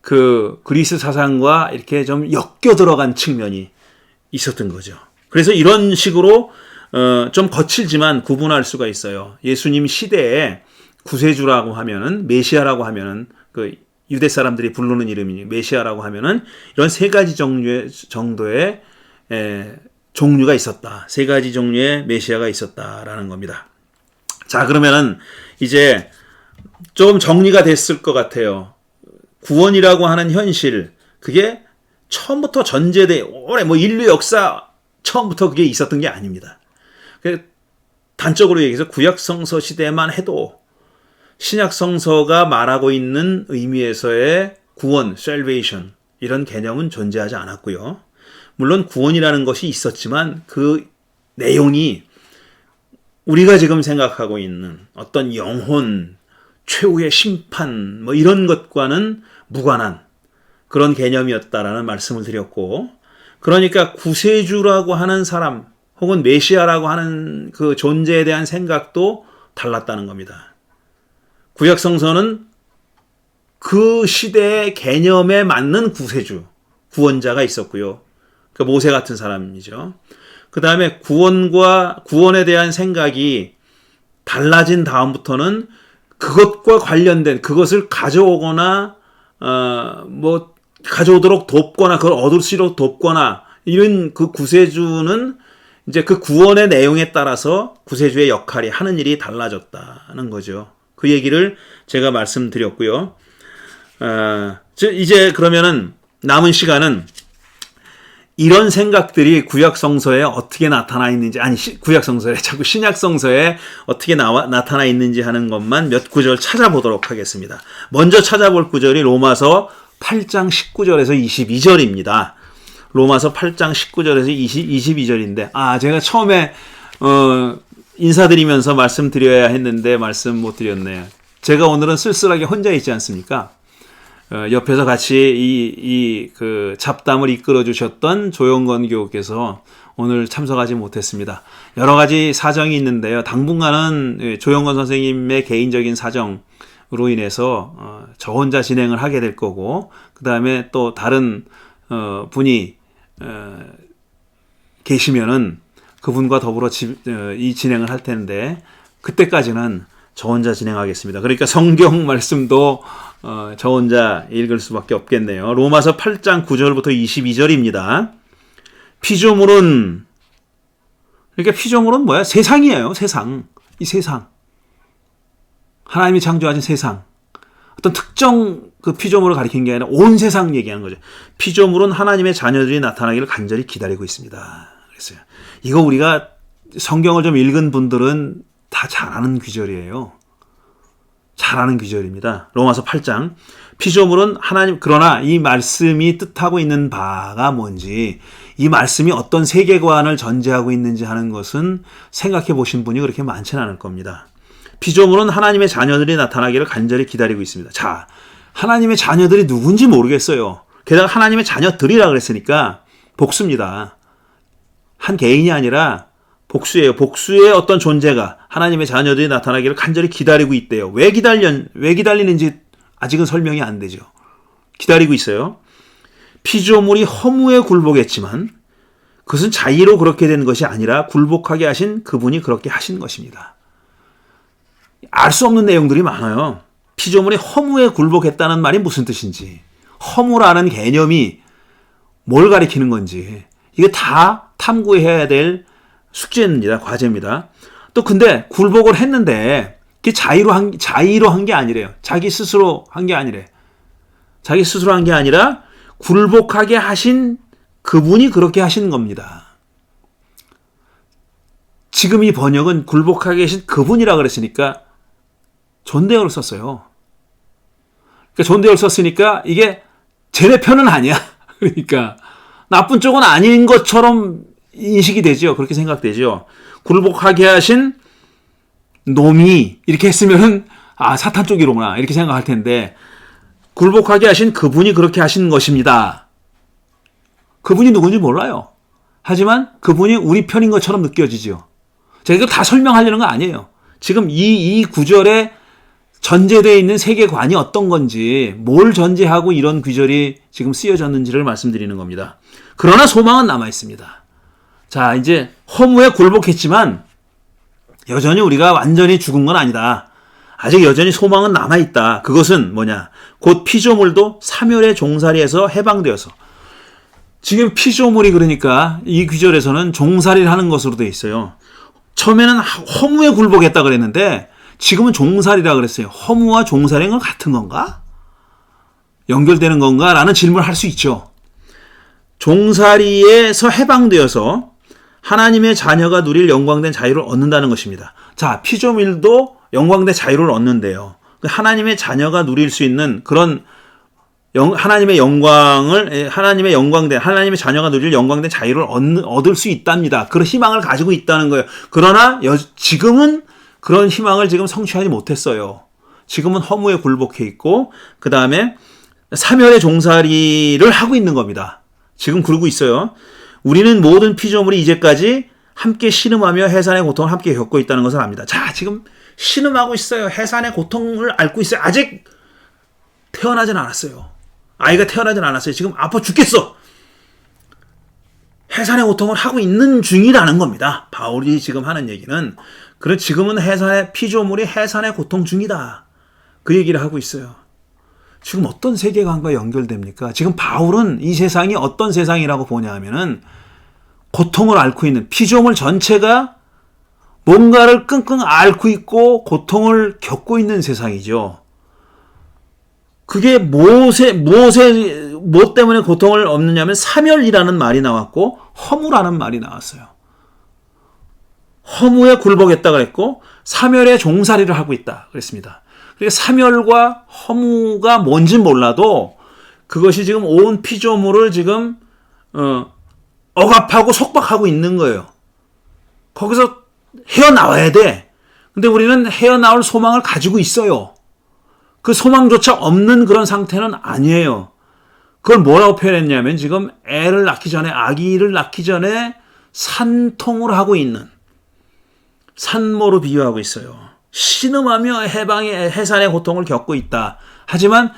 S1: 그 그리스 사상과 이렇게 좀 엮여 들어간 측면이 있었던 거죠. 그래서 이런 식으로 좀 거칠지만 구분할 수가 있어요. 예수님 시대에 구세주라고 하면은, 메시아라고 하면은 그 유대 사람들이 부르는 이름이 메시아라고 하면은 이런 세 가지 정도의 종류가 있었다. 세 가지 종류의 메시아가 있었다라는 겁니다. 자, 그러면은 이제 좀 정리가 됐을 것 같아요. 구원이라고 하는 현실, 그게 처음부터 전제돼, 오래 인류 역사 처음부터 그게 있었던 게 아닙니다. 단적으로 얘기해서 구약성서 시대만 해도 신약성서가 말하고 있는 의미에서의 구원, salvation, 이런 개념은 존재하지 않았고요. 물론 구원이라는 것이 있었지만 그 내용이 우리가 지금 생각하고 있는 어떤 영혼, 최후의 심판, 이런 것과는 무관한 그런 개념이었다라는 말씀을 드렸고, 그러니까 구세주라고 하는 사람, 혹은 메시아라고 하는 그 존재에 대한 생각도 달랐다는 겁니다. 구약성서는 그 시대의 개념에 맞는 구세주, 구원자가 있었고요. 그 모세 같은 사람이죠. 그 다음에 구원에 대한 생각이 달라진 다음부터는 그것과 관련된, 그것을 가져오거나 가져오도록 돕거나 그걸 얻을 수 있도록 돕거나, 이런 그 구세주는 이제 그 구원의 내용에 따라서 구세주의 역할이 하는 일이 달라졌다는 거죠. 그 얘기를 제가 말씀드렸고요. 이제 그러면은 남은 시간은 이런 생각들이 구약성서에 어떻게 나타나 있는지, 구약성서에, 자꾸 신약성서에 어떻게 나타나 있는지 하는 것만 몇 구절 찾아보도록 하겠습니다. 먼저 찾아볼 구절이 로마서 8장 19절에서 22절입니다. 로마서 8장 19절에서 22절인데, 제가 처음에 인사드리면서 말씀드려야 했는데 말씀 못 드렸네요. 제가 오늘은 쓸쓸하게 혼자 있지 않습니까? 옆에서 같이 그 잡담을 이끌어 주셨던 조영건 교우께서 오늘 참석하지 못했습니다. 여러 가지 사정이 있는데요. 당분간은 조영건 선생님의 개인적인 사정으로 인해서 저 혼자 진행을 하게 될 거고, 그 다음에 또 다른 분이 계시면은 그분과 더불어 이 진행을 할 텐데, 그때까지는 저 혼자 진행하겠습니다. 그러니까 성경 말씀도 저 혼자 읽을 수밖에 없겠네요. 로마서 8장 9절부터 22절입니다. 피조물은, 그러니까 피조물은 뭐야? 세상이에요. 세상. 이 세상. 하나님이 창조하신 세상. 어떤 특정 그 피조물을 가리킨 게 아니라 온 세상 얘기하는 거죠. 피조물은 하나님의 자녀들이 나타나기를 간절히 기다리고 있습니다. 그랬어요. 이거 우리가 성경을 좀 읽은 분들은 다 잘 아는 귀절이에요. 잘 아는 귀절입니다. 로마서 8장. 피조물은 그러나 이 말씀이 뜻하고 있는 바가 뭔지, 이 말씀이 어떤 세계관을 전제하고 있는지 하는 것은 생각해 보신 분이 그렇게 많지는 않을 겁니다. 피조물은 하나님의 자녀들이 나타나기를 간절히 기다리고 있습니다. 자, 하나님의 자녀들이 누군지 모르겠어요. 게다가 하나님의 자녀들이라 그랬으니까 복수입니다. 한 개인이 아니라 복수예요. 복수의 어떤 존재가 하나님의 자녀들이 나타나기를 간절히 기다리고 있대요. 왜 기다리는지 아직은 설명이 안 되죠. 기다리고 있어요. 피조물이 허무에 굴복했지만 그것은 자의로 그렇게 된 것이 아니라 굴복하게 하신 그분이 그렇게 하신 것입니다. 알 수 없는 내용들이 많아요. 피조물이 허무에 굴복했다는 말이 무슨 뜻인지, 허무라는 개념이 뭘 가리키는 건지, 이게 다 탐구해야 될 숙제입니다. 과제입니다. 또 근데 굴복을 했는데 그게 자의로 한 게 아니래요. 자기 스스로 한 게 아니래. 자기 스스로 한 게 아니라 굴복하게 하신 그분이 그렇게 하신 겁니다. 지금 이 번역은 굴복하게 계신 그분이라 그랬으니까 존대어를 썼어요. 그러니까 존대어를 썼으니까 이게 쟤네 편은 아니야. 그러니까 나쁜 쪽은 아닌 것처럼 인식이 되죠. 그렇게 생각되죠. 굴복하게 하신 놈이 이렇게 했으면은 사탄 쪽이로구나 이렇게 생각할 텐데, 굴복하게 하신 그분이 그렇게 하신 것입니다. 그분이 누군지 몰라요. 하지만 그분이 우리 편인 것처럼 느껴지죠. 제가 이거 다 설명하려는 거 아니에요. 지금 이 구절에 전제되어 있는 세계관이 어떤 건지, 뭘 전제하고 이런 구절이 지금 쓰여졌는지를 말씀드리는 겁니다. 그러나 소망은 남아 있습니다. 자, 이제 허무에 굴복했지만 여전히 우리가 완전히 죽은 건 아니다. 아직 여전히 소망은 남아있다. 그것은 뭐냐? 곧 피조물도 사멸의 종살이에서 해방되어서. 지금 피조물이 그러니까 이 구절에서는 종살이를 하는 것으로 되어 있어요. 처음에는 허무에 굴복했다 그랬는데 지금은 종살이라 그랬어요. 허무와 종살이는 같은 건가? 연결되는 건가? 라는 질문을 할 수 있죠. 종살이에서 해방되어서 하나님의 자녀가 누릴 영광된 자유를 얻는다는 것입니다. 자, 피조물도 영광된 자유를 얻는데요. 하나님의 자녀가 누릴 수 있는 그런 하나님의 자녀가 누릴 영광된 자유를 얻을 수 있답니다. 그런 희망을 가지고 있다는 거예요. 그러나 지금은 그런 희망을 지금 성취하지 못했어요. 지금은 허무에 굴복해 있고 그 다음에 사멸의 종살이를 하고 있는 겁니다. 지금 그러고 있어요. 우리는 모든 피조물이 이제까지 함께 신음하며 해산의 고통을 함께 겪고 있다는 것을 압니다. 자, 지금 신음하고 있어요. 해산의 고통을 앓고 있어요. 아직 태어나진 않았어요. 아이가 태어나진 않았어요. 지금 아파 죽겠어. 해산의 고통을 하고 있는 중이라는 겁니다. 바울이 지금 하는 얘기는 지금은 피조물이 해산의 고통 중이다. 그 얘기를 하고 있어요. 지금 어떤 세계관과 연결됩니까? 지금 바울은 이 세상이 어떤 세상이라고 보냐 하면은 고통을 앓고 있는 피조물 전체가 뭔가를 끙끙 앓고 있고 고통을 겪고 있는 세상이죠. 그게 뭐 때문에 고통을 얻느냐면 사멸이라는 말이 나왔고 허무라는 말이 나왔어요. 허무에 굴복했다 그랬고 사멸의 종살이를 하고 있다 그랬습니다. 그러니까 사멸과 허무가 뭔진 몰라도 그것이 지금 온 피조물을 지금 억압하고 속박하고 있는 거예요. 거기서 헤어나와야 돼. 근데 우리는 헤어나올 소망을 가지고 있어요. 그 소망조차 없는 그런 상태는 아니에요. 그걸 뭐라고 표현했냐면 지금 아기를 낳기 전에 산통을 하고 있는 산모로 비유하고 있어요. 신음하며 해산의 고통을 겪고 있다. 하지만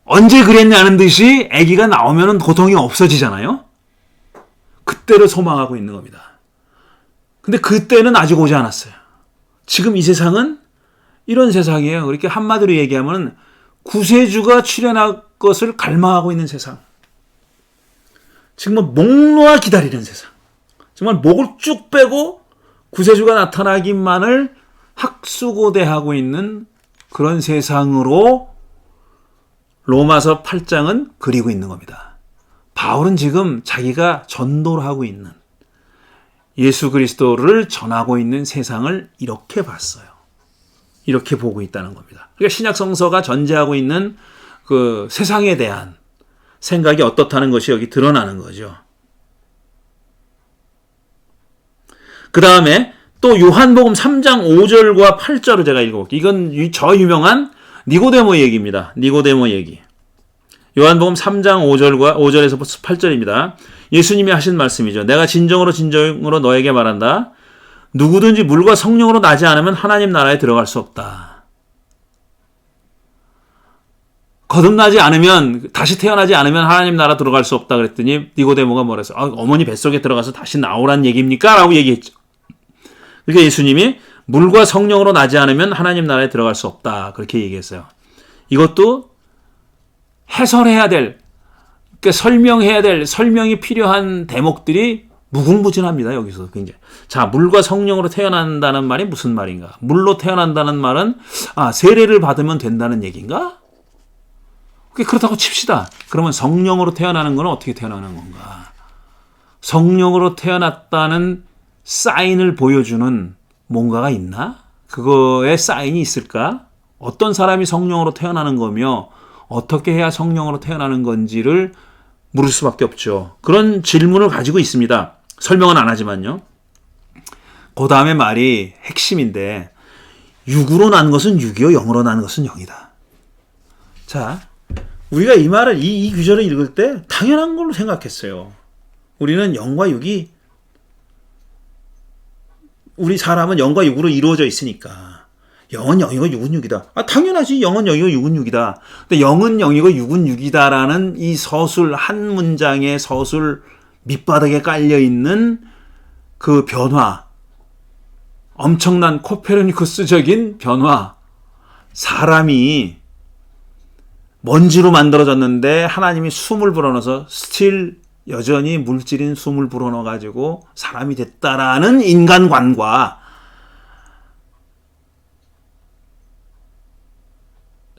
S1: 언제 그랬냐는 듯이 아기가 나오면 고통이 없어지잖아요. 그때를 소망하고 있는 겁니다. 근데 그때는 아직 오지 않았어요. 지금 이 세상은 이런 세상이에요. 그렇게 한마디로 얘기하면 구세주가 출현할 것을 갈망하고 있는 세상. 정말 목 놓아 기다리는 세상. 정말 목을 쭉 빼고 구세주가 나타나기만을 학수고대하고 있는 그런 세상으로 로마서 8장은 그리고 있는 겁니다. 바울은 지금 자기가 전도를 하고 있는 예수 그리스도를 전하고 있는 세상을 이렇게 봤어요. 이렇게 보고 있다는 겁니다. 그러니까 신약 성서가 전제하고 있는 그 세상에 대한 생각이 어떻다는 것이 여기 드러나는 거죠. 그 다음에 또 요한복음 3장 5절과 8절을 제가 읽어볼게요. 이건 저 유명한 니고데모 얘기입니다. 니고데모 얘기. 요한복음 3장 5절에서 8절입니다. 예수님이 하신 말씀이죠. 내가 진정으로 너에게 말한다. 누구든지 물과 성령으로 나지 않으면 하나님 나라에 들어갈 수 없다. 거듭나지 않으면, 다시 태어나지 않으면 하나님 나라 들어갈 수 없다 그랬더니 니고데모가 뭐라 했어요? 어머니 뱃속에 들어가서 다시 나오란 얘기입니까? 라고 얘기했죠. 그러니까 예수님이 물과 성령으로 나지 않으면 하나님 나라에 들어갈 수 없다. 그렇게 얘기했어요. 이것도 해설해야 될, 그러니까 설명해야 될, 설명이 필요한 대목들이 무궁무진합니다. 여기서 굉장히. 자, 물과 성령으로 태어난다는 말이 무슨 말인가? 물로 태어난다는 말은 세례를 받으면 된다는 얘기인가? 그렇다고 칩시다. 그러면 성령으로 태어나는 건 어떻게 태어나는 건가? 성령으로 태어났다는 사인을 보여주는 뭔가가 있나? 그거에 사인이 있을까? 어떤 사람이 성령으로 태어나는 거며 어떻게 해야 성령으로 태어나는 건지를 물을 수밖에 없죠. 그런 질문을 가지고 있습니다. 설명은 안 하지만요. 그 다음에 말이 핵심인데 육으로 난 것은 육이요 영으로 난 것은 영이다. 자, 우리가 이 말을 이 구절을 읽을 때 당연한 걸로 생각했어요. 우리는 영과 육이 우리 사람은 영과 육으로 이루어져 있으니까 영은 영이고 육은 육이다. 당연하지. 영은 영이고 육은 육이다. 근데 영은 영이고 육은 육이다라는 이 서술 한 문장의 서술 밑바닥에 깔려 있는 그 변화 엄청난 코페르니쿠스적인 변화, 사람이 먼지로 만들어졌는데 하나님이 숨을 불어넣어서 스틸 여전히 물질인 숨을 불어넣어 가지고 사람이 됐다라는 인간관과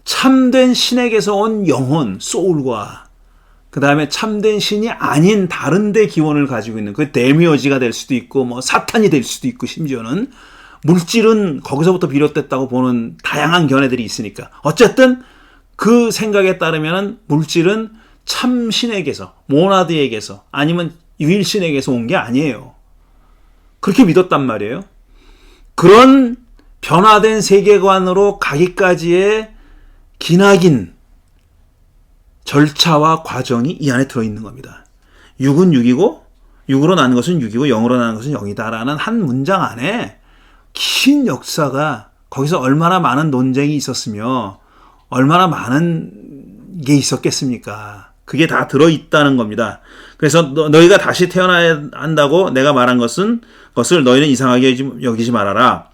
S1: 참된 신에게서 온 영혼, 소울과 그 다음에 참된 신이 아닌 다른 데 기원을 가지고 있는 그 데미어지가 될 수도 있고 뭐 사탄이 될 수도 있고 심지어는 물질은 거기서부터 비롯됐다고 보는 다양한 견해들이 있으니까 어쨌든 그 생각에 따르면 물질은 참 신에게서 모나드에게서 아니면 유일신에게서 온 게 아니에요. 그렇게 믿었단 말이에요. 그런 변화된 세계관으로 가기까지의 기나긴 절차와 과정이 이 안에 들어있는 겁니다. 6은 6이고 6으로 나는 것은 6이고 0으로 나는 것은 0이다라는 한 문장 안에 긴 역사가 거기서 얼마나 많은 논쟁이 있었으며 얼마나 많은 게 있었겠습니까? 그게 다 들어있다는 겁니다. 그래서 너희가 다시 태어나야 한다고 내가 말한 것을 너희는 이상하게 여기지 말아라.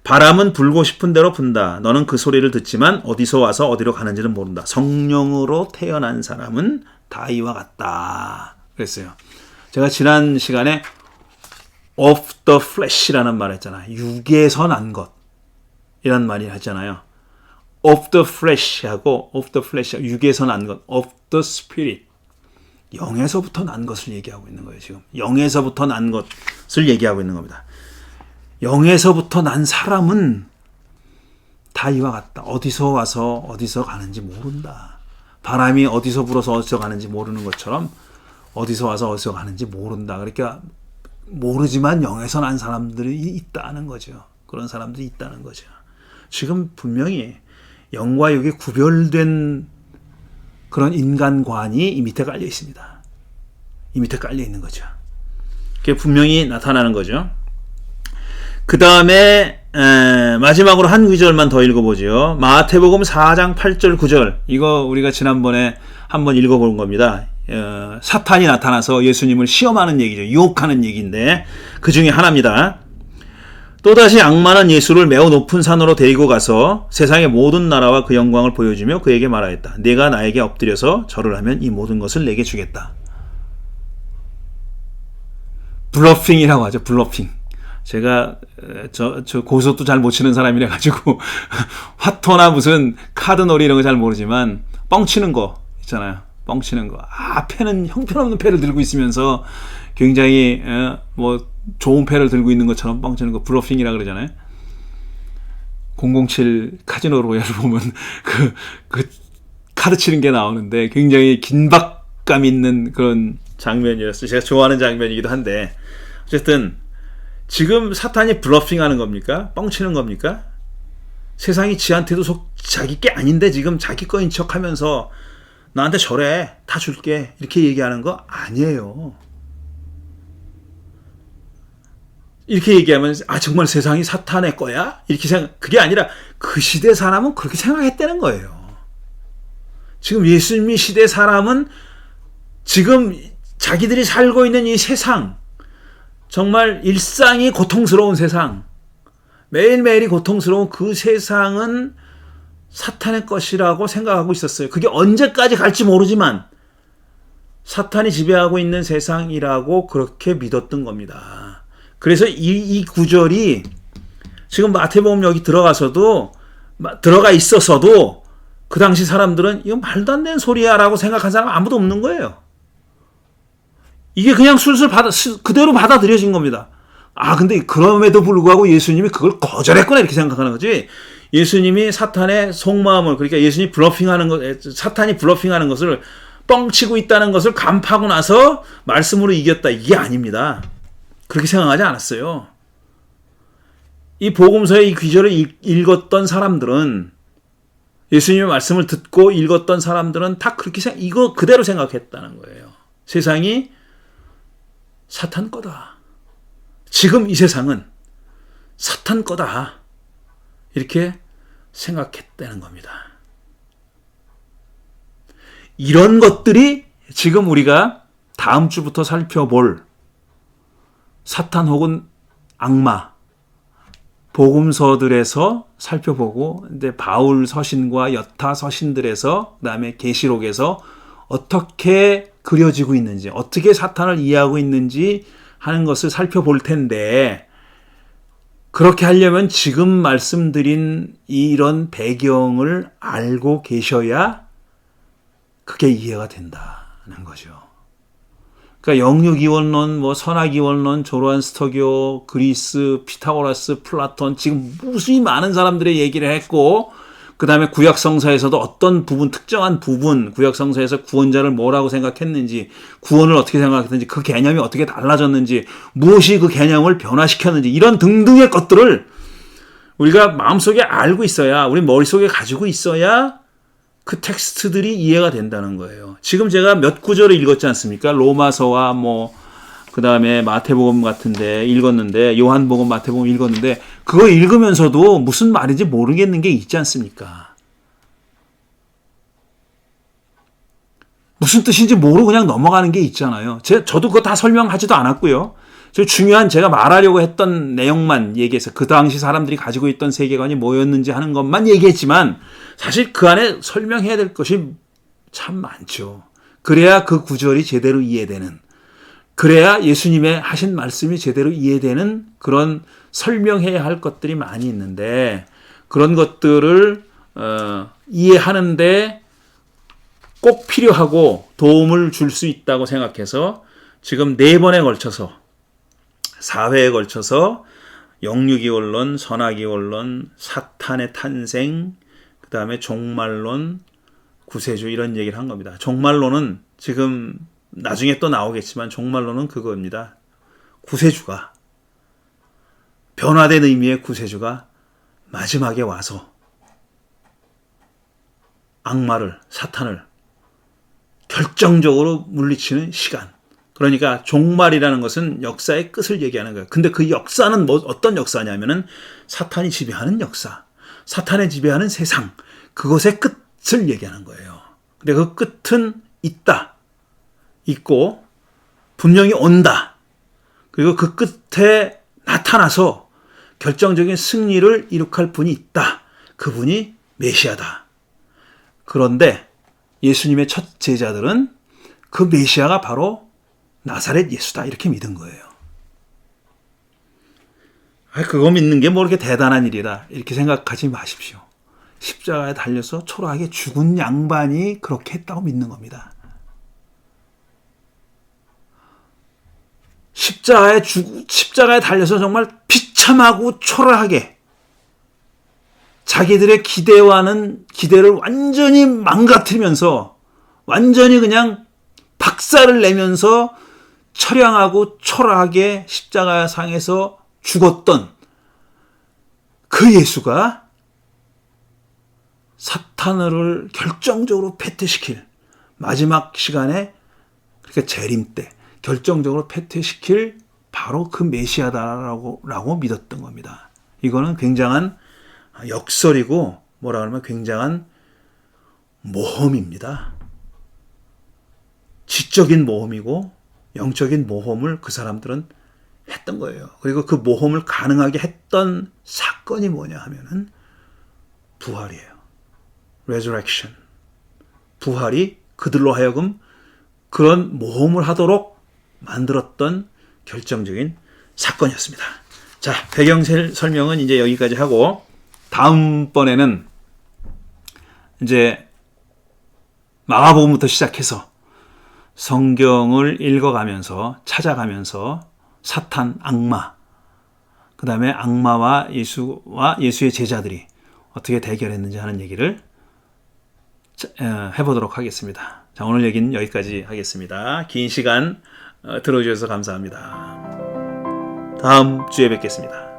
S1: 바람은 불고 싶은 대로 분다. 너는 그 소리를 듣지만 어디서 와서 어디로 가는지는 모른다. 성령으로 태어난 사람은 다 이와 같다. 그랬어요. 제가 지난 시간에 of the flesh라는 말을 했잖아요. 육에서 난 것이란 말이 하잖아요. of the flesh하고 of the flesh, 육에서 난 것, of the spirit, 영에서부터 난 것을 얘기하고 있는 거예요. 지금 영에서부터 난 것을 얘기하고 있는 겁니다. 영에서부터 난 사람은 다 이와 같다. 어디서 와서 어디서 가는지 모른다. 바람이 어디서 불어서 어디서 가는지 모르는 것처럼 어디서 와서 어디서 가는지 모른다. 그러니까 모르지만 영에서 난 사람들이 있다는 거죠. 그런 사람들이 있다는 거죠. 지금 분명히 영과 육이 구별된 그런 인간관이 이 밑에 깔려 있습니다. 이 밑에 깔려 있는 거죠. 그게 분명히 나타나는 거죠. 그 다음에 마지막으로 한 구절만 더 읽어보죠. 마태복음 4장 8절 9절. 이거 우리가 지난번에 한번 읽어본 겁니다. 사탄이 나타나서 예수님을 시험하는 얘기죠. 유혹하는 얘기인데 그 중에 하나입니다. 또다시 악마는 예수를 매우 높은 산으로 데리고 가서 세상의 모든 나라와 그 영광을 보여주며 그에게 말하였다. 네가 나에게 엎드려서 절을 하면 이 모든 것을 내게 주겠다. 블러핑이라고 하죠. 블러핑. 제가 저 고속도 잘 못 치는 사람이라 가지고 화토나 무슨 카드놀이 이런 거 잘 모르지만 뻥치는 거 있잖아요. 뻥치는 거. 패는 형편없는 패를 들고 있으면서 굉장히 뭐 좋은 패를 들고 있는 것처럼 뻥치는 거 블러핑이라 그러잖아요. 007 카지노 로얄 보면 그 카드 치는 게 나오는데 굉장히 긴박감 있는 그런 장면이었어요. 제가 좋아하는 장면이기도 한데 어쨌든 지금 사탄이 블러핑하는 겁니까? 뻥치는 겁니까? 세상이 지한테도 자기 게 아닌데 지금 자기 거인 척하면서 나한테 절해, 다 줄게 이렇게 얘기하는 거 아니에요. 이렇게 얘기하면 정말 세상이 사탄의 거야? 이렇게 그게 아니라 그 시대 사람은 그렇게 생각했다는 거예요. 지금 예수님이 시대 사람은 지금 자기들이 살고 있는 이 세상, 정말 일상이 고통스러운 세상, 매일매일이 고통스러운 그 세상은 사탄의 것이라고 생각하고 있었어요. 그게 언제까지 갈지 모르지만 사탄이 지배하고 있는 세상이라고 그렇게 믿었던 겁니다. 그래서 이 구절이 지금 마태복음 여기 들어가 있어서도 그 당시 사람들은 이거 말도 안 되는 소리야 라고 생각한 사람 아무도 없는 거예요. 이게 그냥 술술 그대로 받아들여진 겁니다. 근데 그럼에도 불구하고 예수님이 그걸 거절했구나 이렇게 생각하는 거지. 예수님이 사탄의 속마음을, 그러니까 예수님이 사탄이 블러핑하는 것을 뻥치고 있다는 것을 간파하고 나서 말씀으로 이겼다. 이게 아닙니다. 그렇게 생각하지 않았어요. 이 복음서의 이 귀절을 읽었던 사람들은, 예수님의 말씀을 듣고 읽었던 사람들은 다 그렇게 이거 그대로 생각했다는 거예요. 세상이 사탄 거다. 지금 이 세상은 사탄 거다. 이렇게 생각했다는 겁니다. 이런 것들이 지금 우리가 다음 주부터 살펴볼 사탄 혹은 악마, 복음서들에서 살펴보고 이제 바울 서신과 여타 서신들에서 그다음에 계시록에서 어떻게 그려지고 있는지, 어떻게 사탄을 이해하고 있는지 하는 것을 살펴볼 텐데, 그렇게 하려면 지금 말씀드린 이런 배경을 알고 계셔야 그게 이해가 된다는 거죠. 그러니까 영육이원론, 선악이원론, 조로안스터교, 그리스, 피타고라스, 플라톤, 지금 무수히 많은 사람들의 얘기를 했고, 그 다음에 구약성서에서도 어떤 부분, 특정한 부분, 구약성서에서 구원자를 뭐라고 생각했는지, 구원을 어떻게 생각했는지, 그 개념이 어떻게 달라졌는지, 무엇이 그 개념을 변화시켰는지, 이런 등등의 것들을 우리가 마음속에 알고 있어야, 우리 머릿속에 가지고 있어야 그 텍스트들이 이해가 된다는 거예요. 지금 제가 몇 구절을 읽었지 않습니까? 로마서와 그 다음에 마태복음 같은데 읽었는데, 요한복음, 마태복음 읽었는데, 그거 읽으면서도 무슨 말인지 모르겠는 게 있지 않습니까? 무슨 뜻인지 모르고 그냥 넘어가는 게 있잖아요. 저도 그거 다 설명하지도 않았고요. 중요한 제가 말하려고 했던 내용만 얘기해서 그 당시 사람들이 가지고 있던 세계관이 뭐였는지 하는 것만 얘기했지만, 사실 그 안에 설명해야 될 것이 참 많죠. 그래야 그 구절이 제대로 이해되는, 그래야 예수님의 하신 말씀이 제대로 이해되는 그런 설명해야 할 것들이 많이 있는데, 그런 것들을 이해하는데 꼭 필요하고 도움을 줄 수 있다고 생각해서 지금 4번에 걸쳐서, 4회에 걸쳐서 영육이원론, 선악이원론, 사탄의 탄생, 그 다음에 종말론, 구세주, 이런 얘기를 한 겁니다. 종말론은 지금 나중에 또 나오겠지만, 종말론은 그겁니다. 구세주가, 변화된 의미의 구세주가 마지막에 와서 악마를, 사탄을 결정적으로 물리치는 시간. 그러니까 종말이라는 것은 역사의 끝을 얘기하는 거예요. 근데 그 역사는 어떤 역사냐면은 사탄이 지배하는 역사, 사탄이 지배하는 세상, 그것의 끝을 얘기하는 거예요. 근데 그 끝은 있고 분명히 온다. 그리고 그 끝에 나타나서 결정적인 승리를 이룩할 분이 있다. 그분이 메시아다. 그런데 예수님의 첫 제자들은 그 메시아가 바로 나사렛 예수다, 이렇게 믿은 거예요. 그거 믿는 게 뭐 그렇게 대단한 일이다, 이렇게 생각하지 마십시오. 십자가에 달려서 초라하게 죽은 양반이 그렇게 했다고 믿는 겁니다. 십자가에 달려서 정말 비참하고 초라하게 자기들의 기대를 완전히 망가뜨리면서, 완전히 그냥 박살을 내면서 처량하고 초라하게 십자가상에서 죽었던 그 예수가 사탄을 결정적으로 패퇴시킬 마지막 시간에, 그러니까 재림 때 결정적으로 패퇴시킬 바로 그 메시아다라고 믿었던 겁니다. 이거는 굉장한 역설이고, 뭐라 그러면 굉장한 모험입니다. 지적인 모험이고 영적인 모험을 그 사람들은 했던 거예요. 그리고 그 모험을 가능하게 했던 사건이 뭐냐 하면은 부활이에요. resurrection. 부활이 그들로 하여금 그런 모험을 하도록 만들었던 결정적인 사건이었습니다. 자, 배경 설명은 이제 여기까지 하고, 다음번에는 이제 마가복음부터 시작해서 성경을 읽어가면서, 찾아가면서 사탄, 악마, 그 다음에 악마와 예수의 제자들이 어떻게 대결했는지 하는 얘기를 해보도록 하겠습니다. 자, 오늘 얘기는 여기까지 하겠습니다. 긴 시간 들어주셔서 감사합니다. 다음 주에 뵙겠습니다.